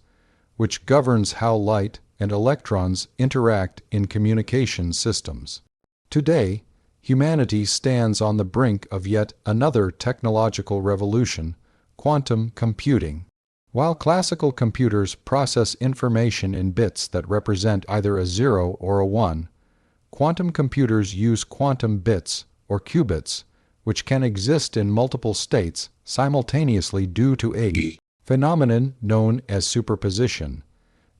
which governs how light and electrons interact in communication systems. Today, humanity stands on the brink of yet another technological revolution: quantum computing. While classical computers process information in bits that represent either a 0 or a 1, Quantum computers use quantum bits, or qubits, which can exist in multiple states simultaneously due to a phenomenon known as superposition.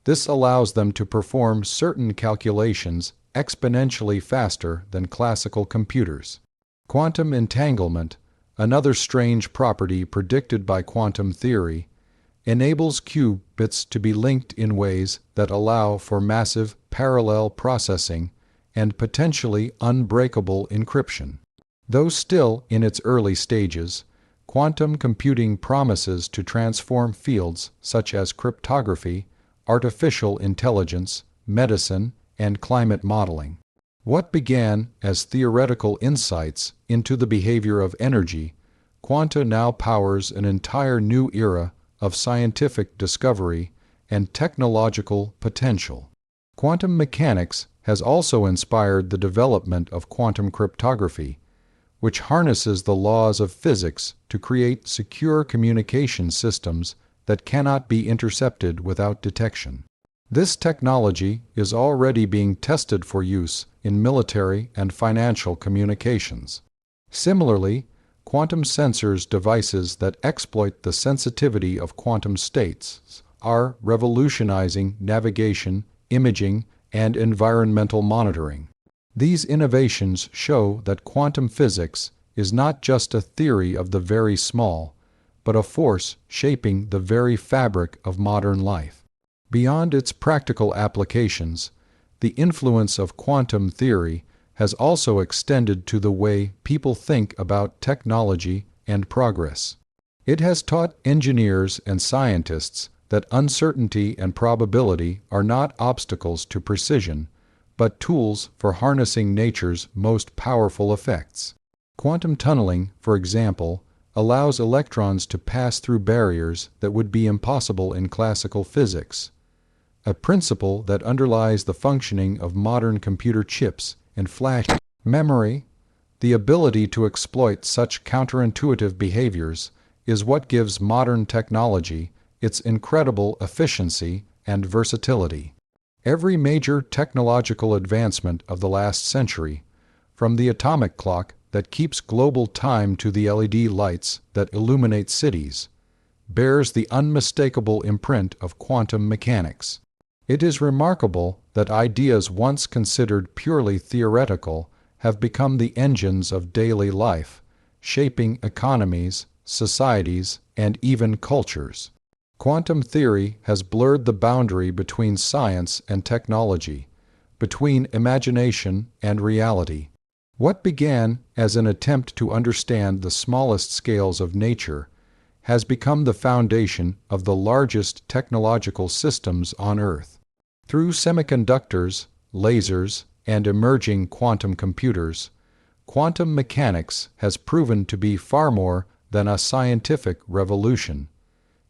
This allows them to perform certain calculations exponentially faster than classical computers. Quantum entanglement, another strange property predicted by quantum theory, enables qubits to be linked in ways that allow for massive parallel processing and potentially unbreakable encryption. Though still in its early stages, quantum computing promises to transform fields such as cryptography, artificial intelligence, medicine, and climate modeling. What began as theoretical insights into the behavior of energy, Quanta now powers an entire new era of scientific discovery and technological potential. Quantum mechanics has also inspired the development of quantum cryptography, which harnesses the laws of physics to create secure communication systems that cannot be intercepted without detection. This technology is already being tested for use in military and financial communications. Similarly, quantum sensors devices that exploit the sensitivity of quantum states are revolutionizing navigation, imaging, and environmental monitoring. These innovations show that quantum physics is not just a theory of the very small, but a force shaping the very fabric of modern life. Beyond its practical applications, the influence of quantum theory has also extended to the way people think about technology and progress. It has taught engineers and scientists that uncertainty and probability are not obstacles to precision, but tools for harnessing nature's most powerful effects. Quantum tunneling, for example, allows electrons to pass through barriers that would be impossible in classical physics, a principle that underlies the functioning of modern computer chips and flash memory. The ability to exploit such counterintuitive behaviors is what gives modern technology its incredible efficiency and versatility. Every major technological advancement of the last century, from the atomic clock that keeps global time to the LED lights that illuminate cities, bears the unmistakable imprint of quantum mechanics. It is remarkable that ideas once considered purely theoretical have become the engines of daily life, shaping economies, societies, and even cultures. Quantum theory has blurred the boundary between science and technology, between imagination and reality. What began as an attempt to understand the smallest scales of nature has become the foundation of the largest technological systems on Earth. Through semiconductors, lasers, and emerging quantum computers, quantum mechanics has proven to be far more than a scientific revolution.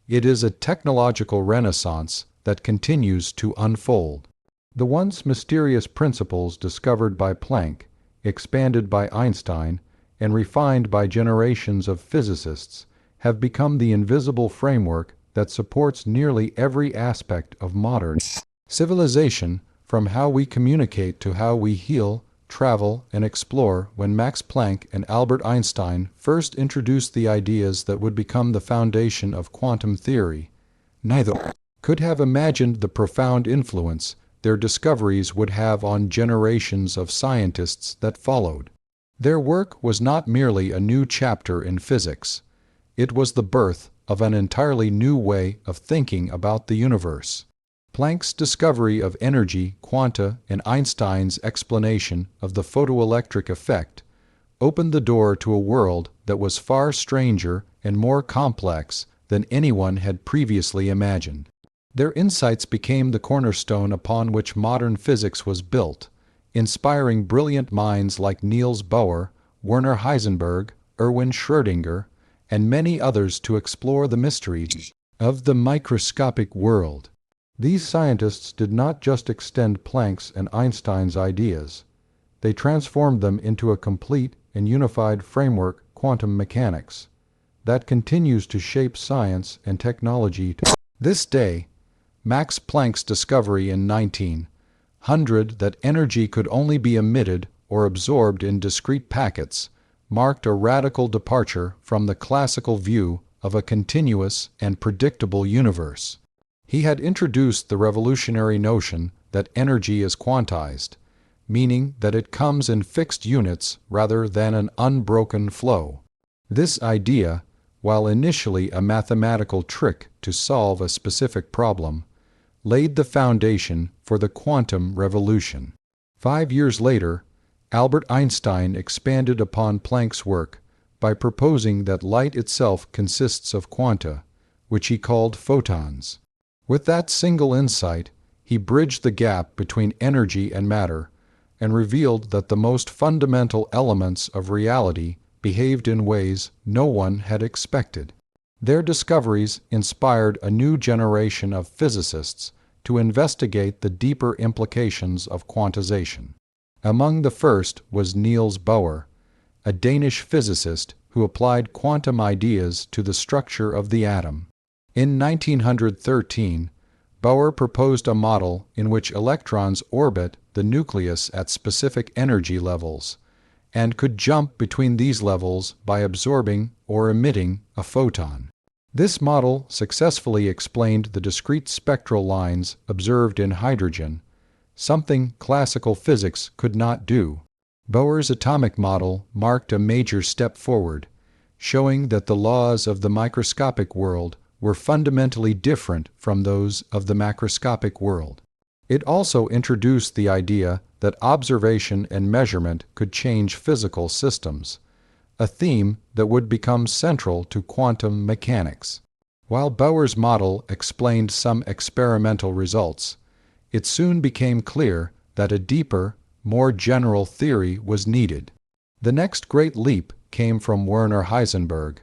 It is a technological renaissance that continues to unfold. The once mysterious principles discovered by Planck, expanded by Einstein, and refined by generations of physicists have become the invisible framework that supports nearly every aspect of modern civilization, from how we communicate to how we heal, travel, and explore. When Max Planck and Albert Einstein first introduced the ideas that would become the foundation of quantum theory, neither could have imagined the profound influence their discoveries would have on generations of scientists that followed. Their work was not merely a new chapter in physics. It was the birth of an entirely new way of thinking about the universe. Planck's discovery of energy, quanta, and Einstein's explanation of the photoelectric effect opened the door to a world that was far stranger and more complex than anyone had previously imagined. Their insights became the cornerstone upon which modern physics was built, inspiring brilliant minds like Niels Bohr, Werner Heisenberg, Erwin Schrödinger, and many others to explore the mysteries of the microscopic world. These scientists did not just extend Planck's and Einstein's ideas. They transformed them into a complete and unified framework, quantum mechanics, that continues to shape science and technology to this day. Max Planck's discovery in 19 that energy could only be emitted or absorbed in discrete packets, marked a radical departure from the classical view of a continuous and predictable universe. He had introduced the revolutionary notion that energy is quantized, meaning that it comes in fixed units rather than an unbroken flow. This idea, while initially a mathematical trick to solve a specific problem, laid the foundation for the quantum revolution. 5 years later, Albert Einstein expanded upon Planck's work by proposing that light itself consists of quanta, which he called photons. With that single insight, he bridged the gap between energy and matter and revealed that the most fundamental elements of reality behaved in ways no one had expected. Their discoveries inspired a new generation of physicists to investigate the deeper implications of quantization. Among the first was Niels Bohr, a Danish physicist who applied quantum ideas to the structure of the atom. In 1913, Bohr proposed a model in which electrons orbit the nucleus at specific energy levels and could jump between these levels by absorbing or emitting a photon. This model successfully explained the discrete spectral lines observed in hydrogen, something classical physics could not do. Bohr's atomic model marked a major step forward, showing that the laws of the microscopic world were fundamentally different from those of the macroscopic world. It also introduced the idea that observation and measurement could change physical systems, a theme that would become central to quantum mechanics. While Bohr's model explained some experimental results, it soon became clear that a deeper, more general theory was needed. The next great leap came from Werner Heisenberg,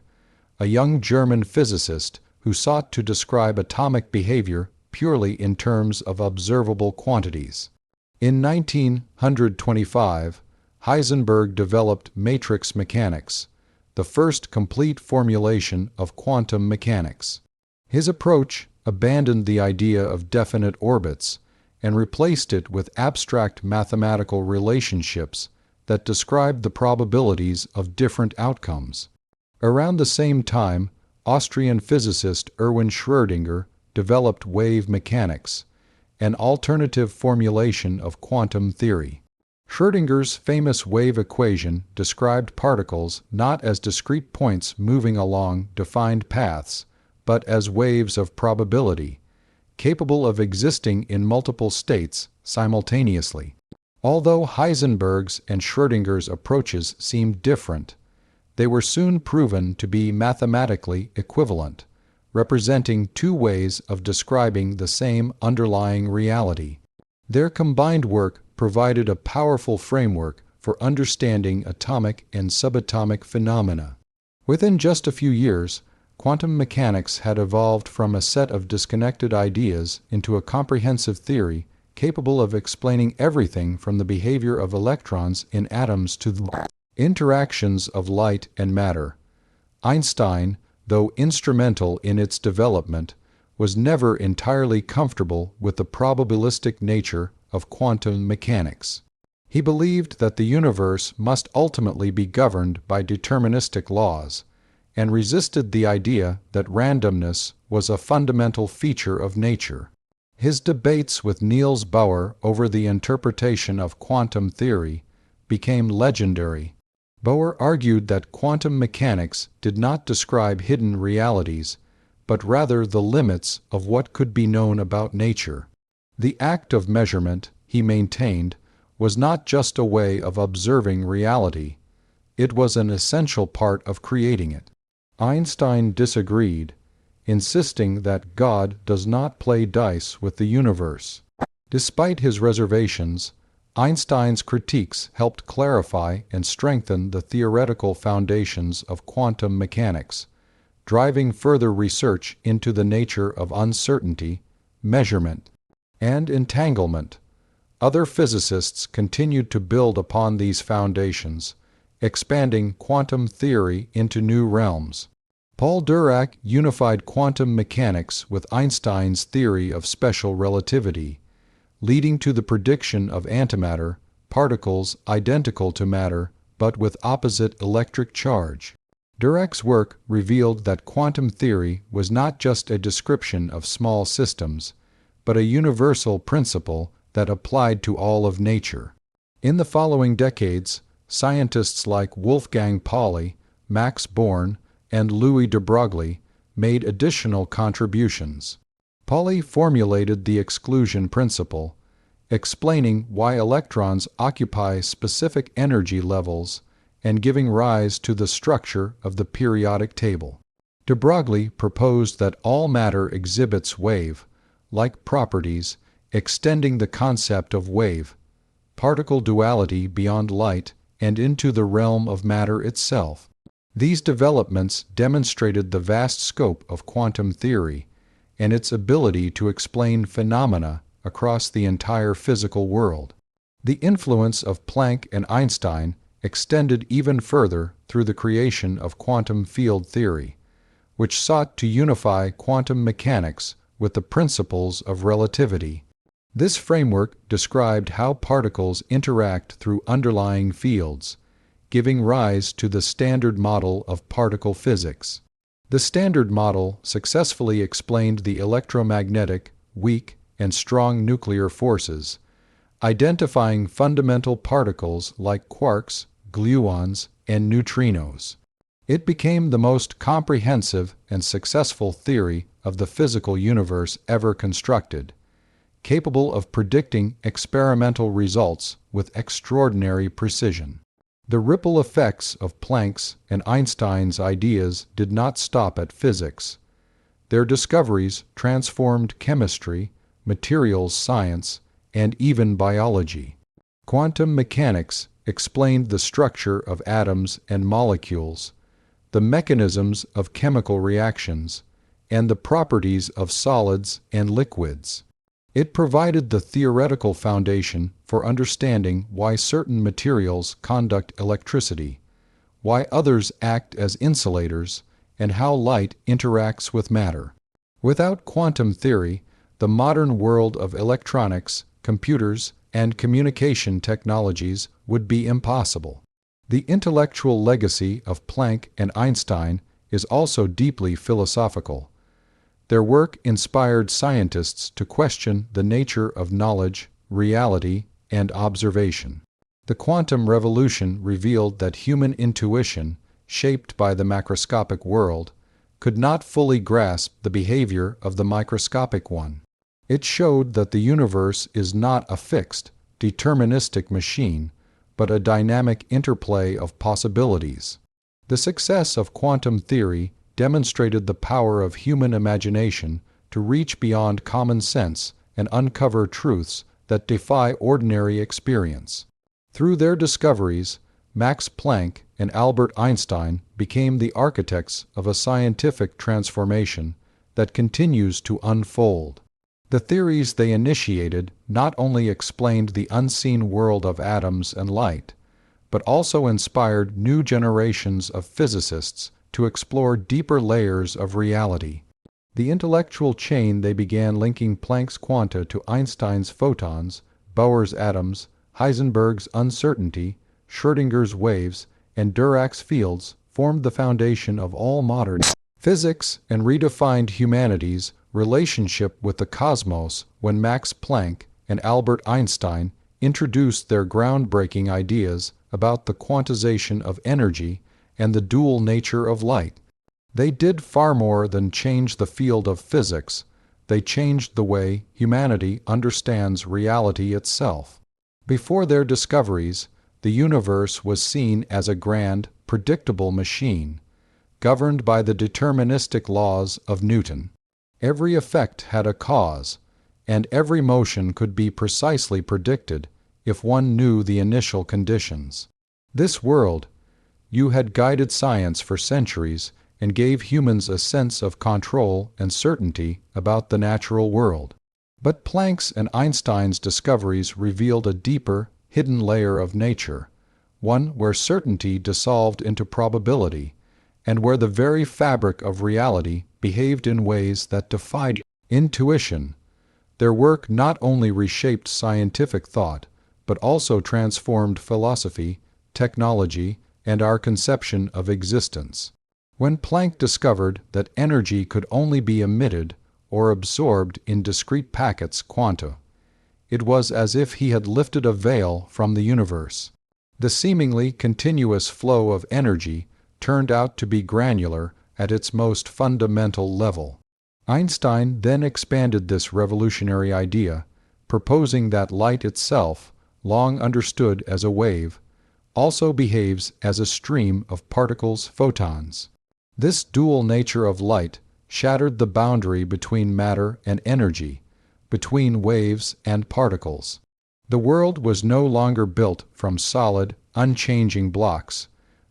a young German physicist who sought to describe atomic behavior purely in terms of observable quantities. In 1925, Heisenberg developed matrix mechanics, the first complete formulation of quantum mechanics. His approach abandoned the idea of definite orbits and replaced it with abstract mathematical relationships that described the probabilities of different outcomes. Around the same time, Austrian physicist Erwin Schrödinger developed wave mechanics, an alternative formulation of quantum theory. Schrödinger's famous wave equation described particles not as discrete points moving along defined paths, but as waves of probability, capable of existing in multiple states simultaneously. Although Heisenberg's and Schrödinger's approaches seemed different, they were soon proven to be mathematically equivalent, representing two ways of describing the same underlying reality. Their combined work provided a powerful framework for understanding atomic and subatomic phenomena. Within just a few years, quantum mechanics had evolved from a set of disconnected ideas into a comprehensive theory capable of explaining everything from the behavior of electrons in atoms to the interactions of light and matter. Einstein, though instrumental in its development, was never entirely comfortable with the probabilistic nature of quantum mechanics. He believed that the universe must ultimately be governed by deterministic laws, and resisted the idea that randomness was a fundamental feature of nature. His debates with Niels Bohr over the interpretation of quantum theory became legendary. Bohr argued that quantum mechanics did not describe hidden realities, but rather the limits of what could be known about nature. The act of measurement, he maintained, was not just a way of observing reality, it was an essential part of creating it. Einstein disagreed, insisting that God does not play dice with the universe. Despite his reservations, Einstein's critiques helped clarify and strengthen the theoretical foundations of quantum mechanics, driving further research into the nature of uncertainty, measurement, and entanglement. Other physicists continued to build upon these foundations, expanding quantum theory into new realms. Paul Dirac unified quantum mechanics with Einstein's theory of special relativity, leading to the prediction of antimatter, particles identical to matter but with opposite electric charge. Dirac's work revealed that quantum theory was not just a description of small systems, but a universal principle that applied to all of nature. In the following decades, scientists like Wolfgang Pauli, Max Born, and Louis de Broglie made additional contributions. Pauli formulated the exclusion principle, explaining why electrons occupy specific energy levels and giving rise to the structure of the periodic table. De Broglie proposed that all matter exhibits wave-like properties, extending the concept of wave-particle duality beyond light and into the realm of matter itself. These developments demonstrated the vast scope of quantum theory and its ability to explain phenomena across the entire physical world. The influence of Planck and Einstein extended even further through the creation of quantum field theory, which sought to unify quantum mechanics with the principles of relativity. This framework described how particles interact through underlying fields, giving rise to the Standard Model of particle physics. The Standard Model successfully explained the electromagnetic, weak, and strong nuclear forces, identifying fundamental particles like quarks, gluons, and neutrinos. It became the most comprehensive and successful theory of the physical universe ever constructed, capable of predicting experimental results with extraordinary precision. The ripple effects of Planck's and Einstein's ideas did not stop at physics. Their discoveries transformed chemistry, materials science, and even biology. Quantum mechanics explained the structure of atoms and molecules, the mechanisms of chemical reactions, and the properties of solids and liquids. It provided the theoretical foundation for understanding why certain materials conduct electricity, why others act as insulators, and how light interacts with matter. Without quantum theory, the modern world of electronics, computers, and communication technologies would be impossible. The intellectual legacy of Planck and Einstein is also deeply philosophical. Their work inspired scientists to question the nature of knowledge, reality, and observation. The quantum revolution revealed that human intuition, shaped by the macroscopic world, could not fully grasp the behavior of the microscopic one. It showed that the universe is not a fixed, deterministic machine, but a dynamic interplay of possibilities. The success of quantum theory demonstrated the power of human imagination to reach beyond common sense and uncover truths that defy ordinary experience. Through their discoveries, Max Planck and Albert Einstein became the architects of a scientific transformation that continues to unfold. The theories they initiated not only explained the unseen world of atoms and light, but also inspired new generations of physicists to explore deeper layers of reality. The intellectual chain they began linking Planck's quanta to Einstein's photons, Bohr's atoms, Heisenberg's uncertainty, Schrödinger's waves, and Dirac's fields formed the foundation of all modern physics and redefined humanity's relationship with the cosmos when Max Planck and Albert Einstein introduced their groundbreaking ideas about the quantization of energy and the dual nature of light. They did far more than change the field of physics. They changed the way humanity understands reality itself. Before their discoveries, the universe was seen as a grand, predictable machine, governed by the deterministic laws of Newton. Every effect had a cause, and every motion could be precisely predicted if one knew the initial conditions. This world, you had guided science for centuries and gave humans a sense of control and certainty about the natural world. But Planck's and Einstein's discoveries revealed a deeper, hidden layer of nature, one where certainty dissolved into probability, and where the very fabric of reality behaved in ways that defied intuition. Their work not only reshaped scientific thought, but also transformed philosophy, technology, and our conception of existence. When Planck discovered that energy could only be emitted or absorbed in discrete packets, quanta, it was as if he had lifted a veil from the universe. The seemingly continuous flow of energy turned out to be granular at its most fundamental level. Einstein then expanded this revolutionary idea, proposing that light itself, long understood as a wave, also behaves as a stream of particles, photons. This dual nature of light shattered the boundary between matter and energy, between waves and particles. The world was no longer built from solid, unchanging blocks,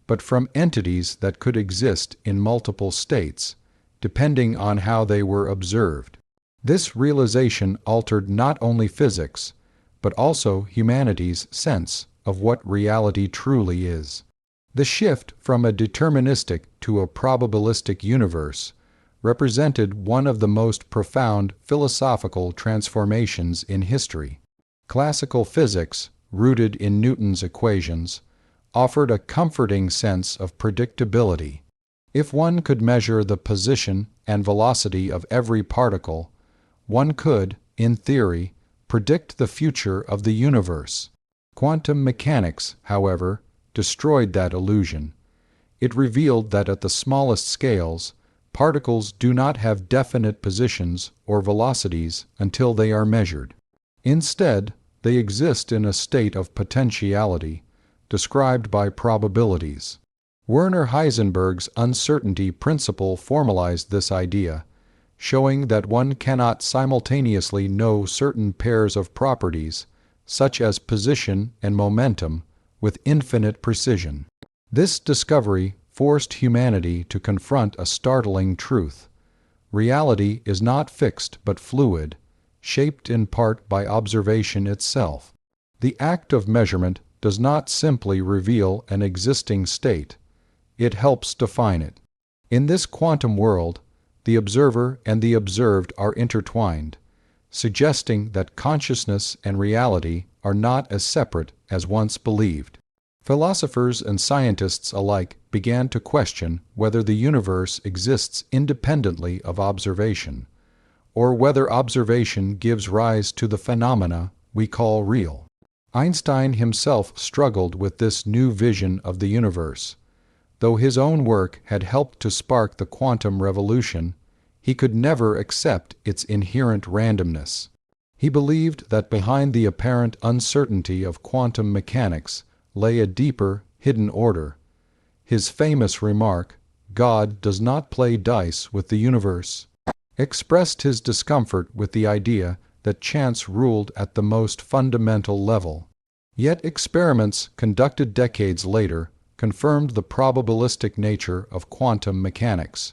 but from entities that could exist in multiple states, depending on how they were observed. This realization altered not only physics, but also humanity's sense of what reality truly is. The shift from a deterministic to a probabilistic universe represented one of the most profound philosophical transformations in history. Classical physics, rooted in Newton's equations, offered a comforting sense of predictability. If one could measure the position and velocity of every particle, one could, in theory, predict the future of the universe. Quantum mechanics, however, destroyed that illusion. It revealed that at the smallest scales, particles do not have definite positions or velocities until they are measured. Instead, they exist in a state of potentiality, described by probabilities. Werner Heisenberg's uncertainty principle formalized this idea, showing that one cannot simultaneously know certain pairs of properties, such as position and momentum, with infinite precision. This discovery forced humanity to confront a startling truth. Reality is not fixed but fluid, shaped in part by observation itself. The act of measurement does not simply reveal an existing state, it helps define it. In this quantum world, the observer and the observed are intertwined, suggesting that consciousness and reality are not as separate as once believed. Philosophers and scientists alike began to question whether the universe exists independently of observation, or whether observation gives rise to the phenomena we call real. Einstein himself struggled with this new vision of the universe. Though his own work had helped to spark the quantum revolution, he could never accept its inherent randomness. He believed that behind the apparent uncertainty of quantum mechanics lay a deeper, hidden order. His famous remark, "God does not play dice with the universe," expressed his discomfort with the idea that chance ruled at the most fundamental level. Yet experiments conducted decades later confirmed the probabilistic nature of quantum mechanics,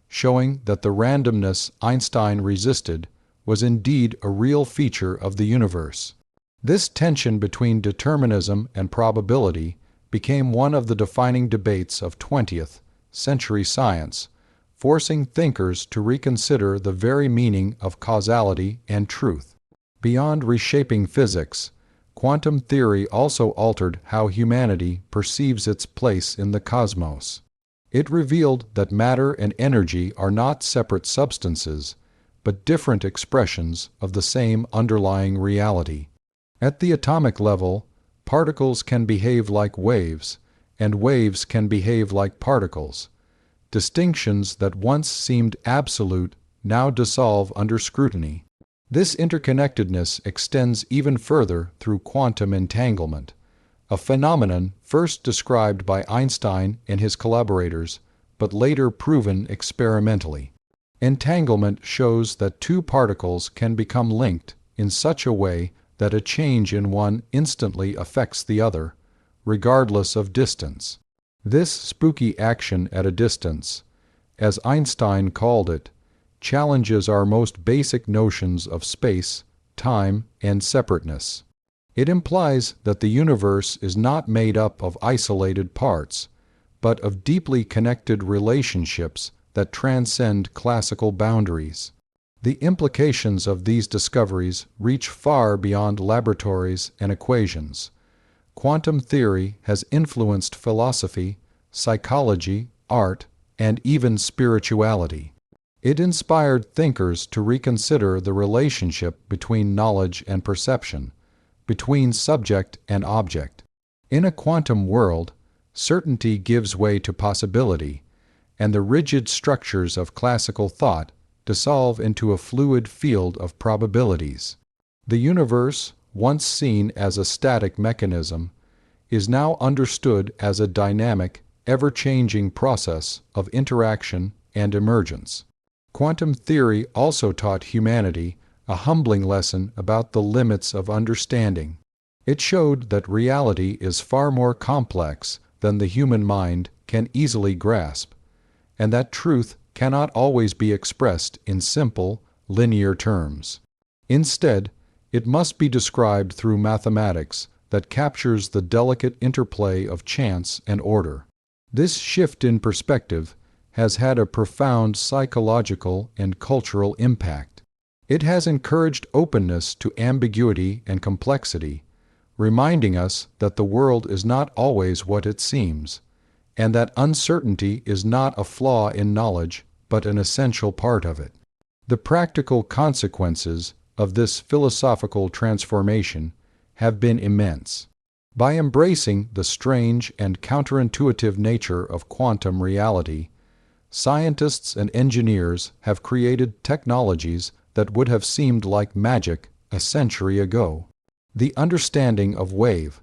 showing that the randomness Einstein resisted was indeed a real feature of the universe. This tension between determinism and probability became one of the defining debates of 20th century science, forcing thinkers to reconsider the very meaning of causality and truth. Beyond reshaping physics, quantum theory also altered how humanity perceives its place in the cosmos. It revealed that matter and energy are not separate substances, but different expressions of the same underlying reality. At the atomic level, particles can behave like waves, and waves can behave like particles. Distinctions that once seemed absolute now dissolve under scrutiny. This interconnectedness extends even further through quantum entanglement, a phenomenon first described by Einstein and his collaborators, but later proven experimentally. Entanglement shows that two particles can become linked in such a way that a change in one instantly affects the other, regardless of distance. This spooky action at a distance, as Einstein called it, challenges our most basic notions of space, time, and separateness. It implies that the universe is not made up of isolated parts, but of deeply connected relationships that transcend classical boundaries. The implications of these discoveries reach far beyond laboratories and equations. Quantum theory has influenced philosophy, psychology, art, and even spirituality. It inspired thinkers to reconsider the relationship between knowledge and perception, between subject and object. In a quantum world, certainty gives way to possibility, and the rigid structures of classical thought dissolve into a fluid field of probabilities. The universe, once seen as a static mechanism, is now understood as a dynamic, ever-changing process of interaction and emergence. Quantum theory also taught humanity a humbling lesson about the limits of understanding. It showed that reality is far more complex than the human mind can easily grasp, and that truth cannot always be expressed in simple, linear terms. Instead, it must be described through mathematics that captures the delicate interplay of chance and order. This shift in perspective has had a profound psychological and cultural impact. It has encouraged openness to ambiguity and complexity, reminding us that the world is not always what it seems, and that uncertainty is not a flaw in knowledge, but an essential part of it. The practical consequences of this philosophical transformation have been immense. By embracing the strange and counterintuitive nature of quantum reality, scientists and engineers have created technologies that would have seemed like magic a century ago. The understanding of wave,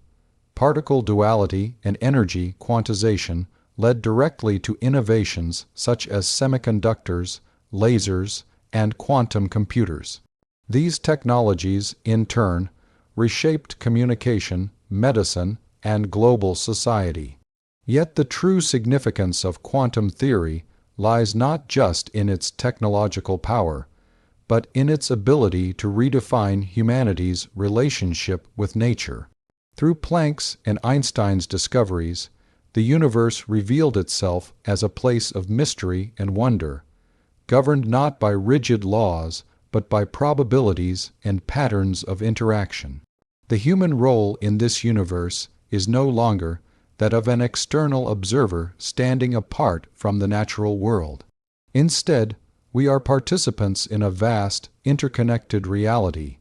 particle duality, and energy quantization led directly to innovations such as semiconductors, lasers, and quantum computers. These technologies, in turn, reshaped communication, medicine, and global society. Yet the true significance of quantum theory lies not just in its technological power, but in its ability to redefine humanity's relationship with nature. Through Planck's and Einstein's discoveries, the universe revealed itself as a place of mystery and wonder, governed not by rigid laws, but by probabilities and patterns of interaction. The human role in this universe is no longer that of an external observer standing apart from the natural world. Instead, we are participants in a vast, interconnected reality,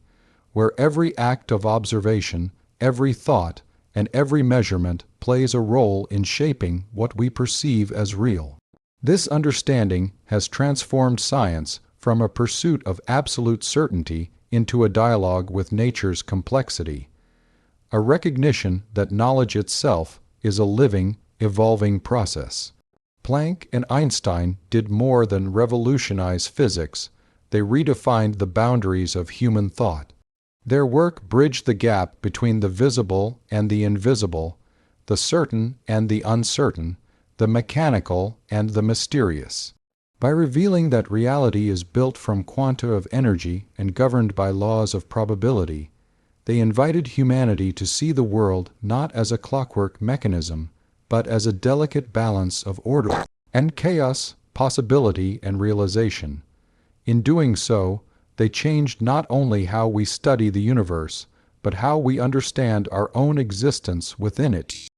where every act of observation, every thought, and every measurement plays a role in shaping what we perceive as real. This understanding has transformed science from a pursuit of absolute certainty into a dialogue with nature's complexity, a recognition that knowledge itself is a living, evolving process. Planck and Einstein did more than revolutionize physics. They redefined the boundaries of human thought. Their work bridged the gap between the visible and the invisible, the certain and the uncertain, the mechanical and the mysterious. By revealing that reality is built from quanta of energy and governed by laws of probability, they invited humanity to see the world not as a clockwork mechanism, but as a delicate balance of order and chaos, possibility and realization. In doing so, they changed not only how we study the universe, but how we understand our own existence within it.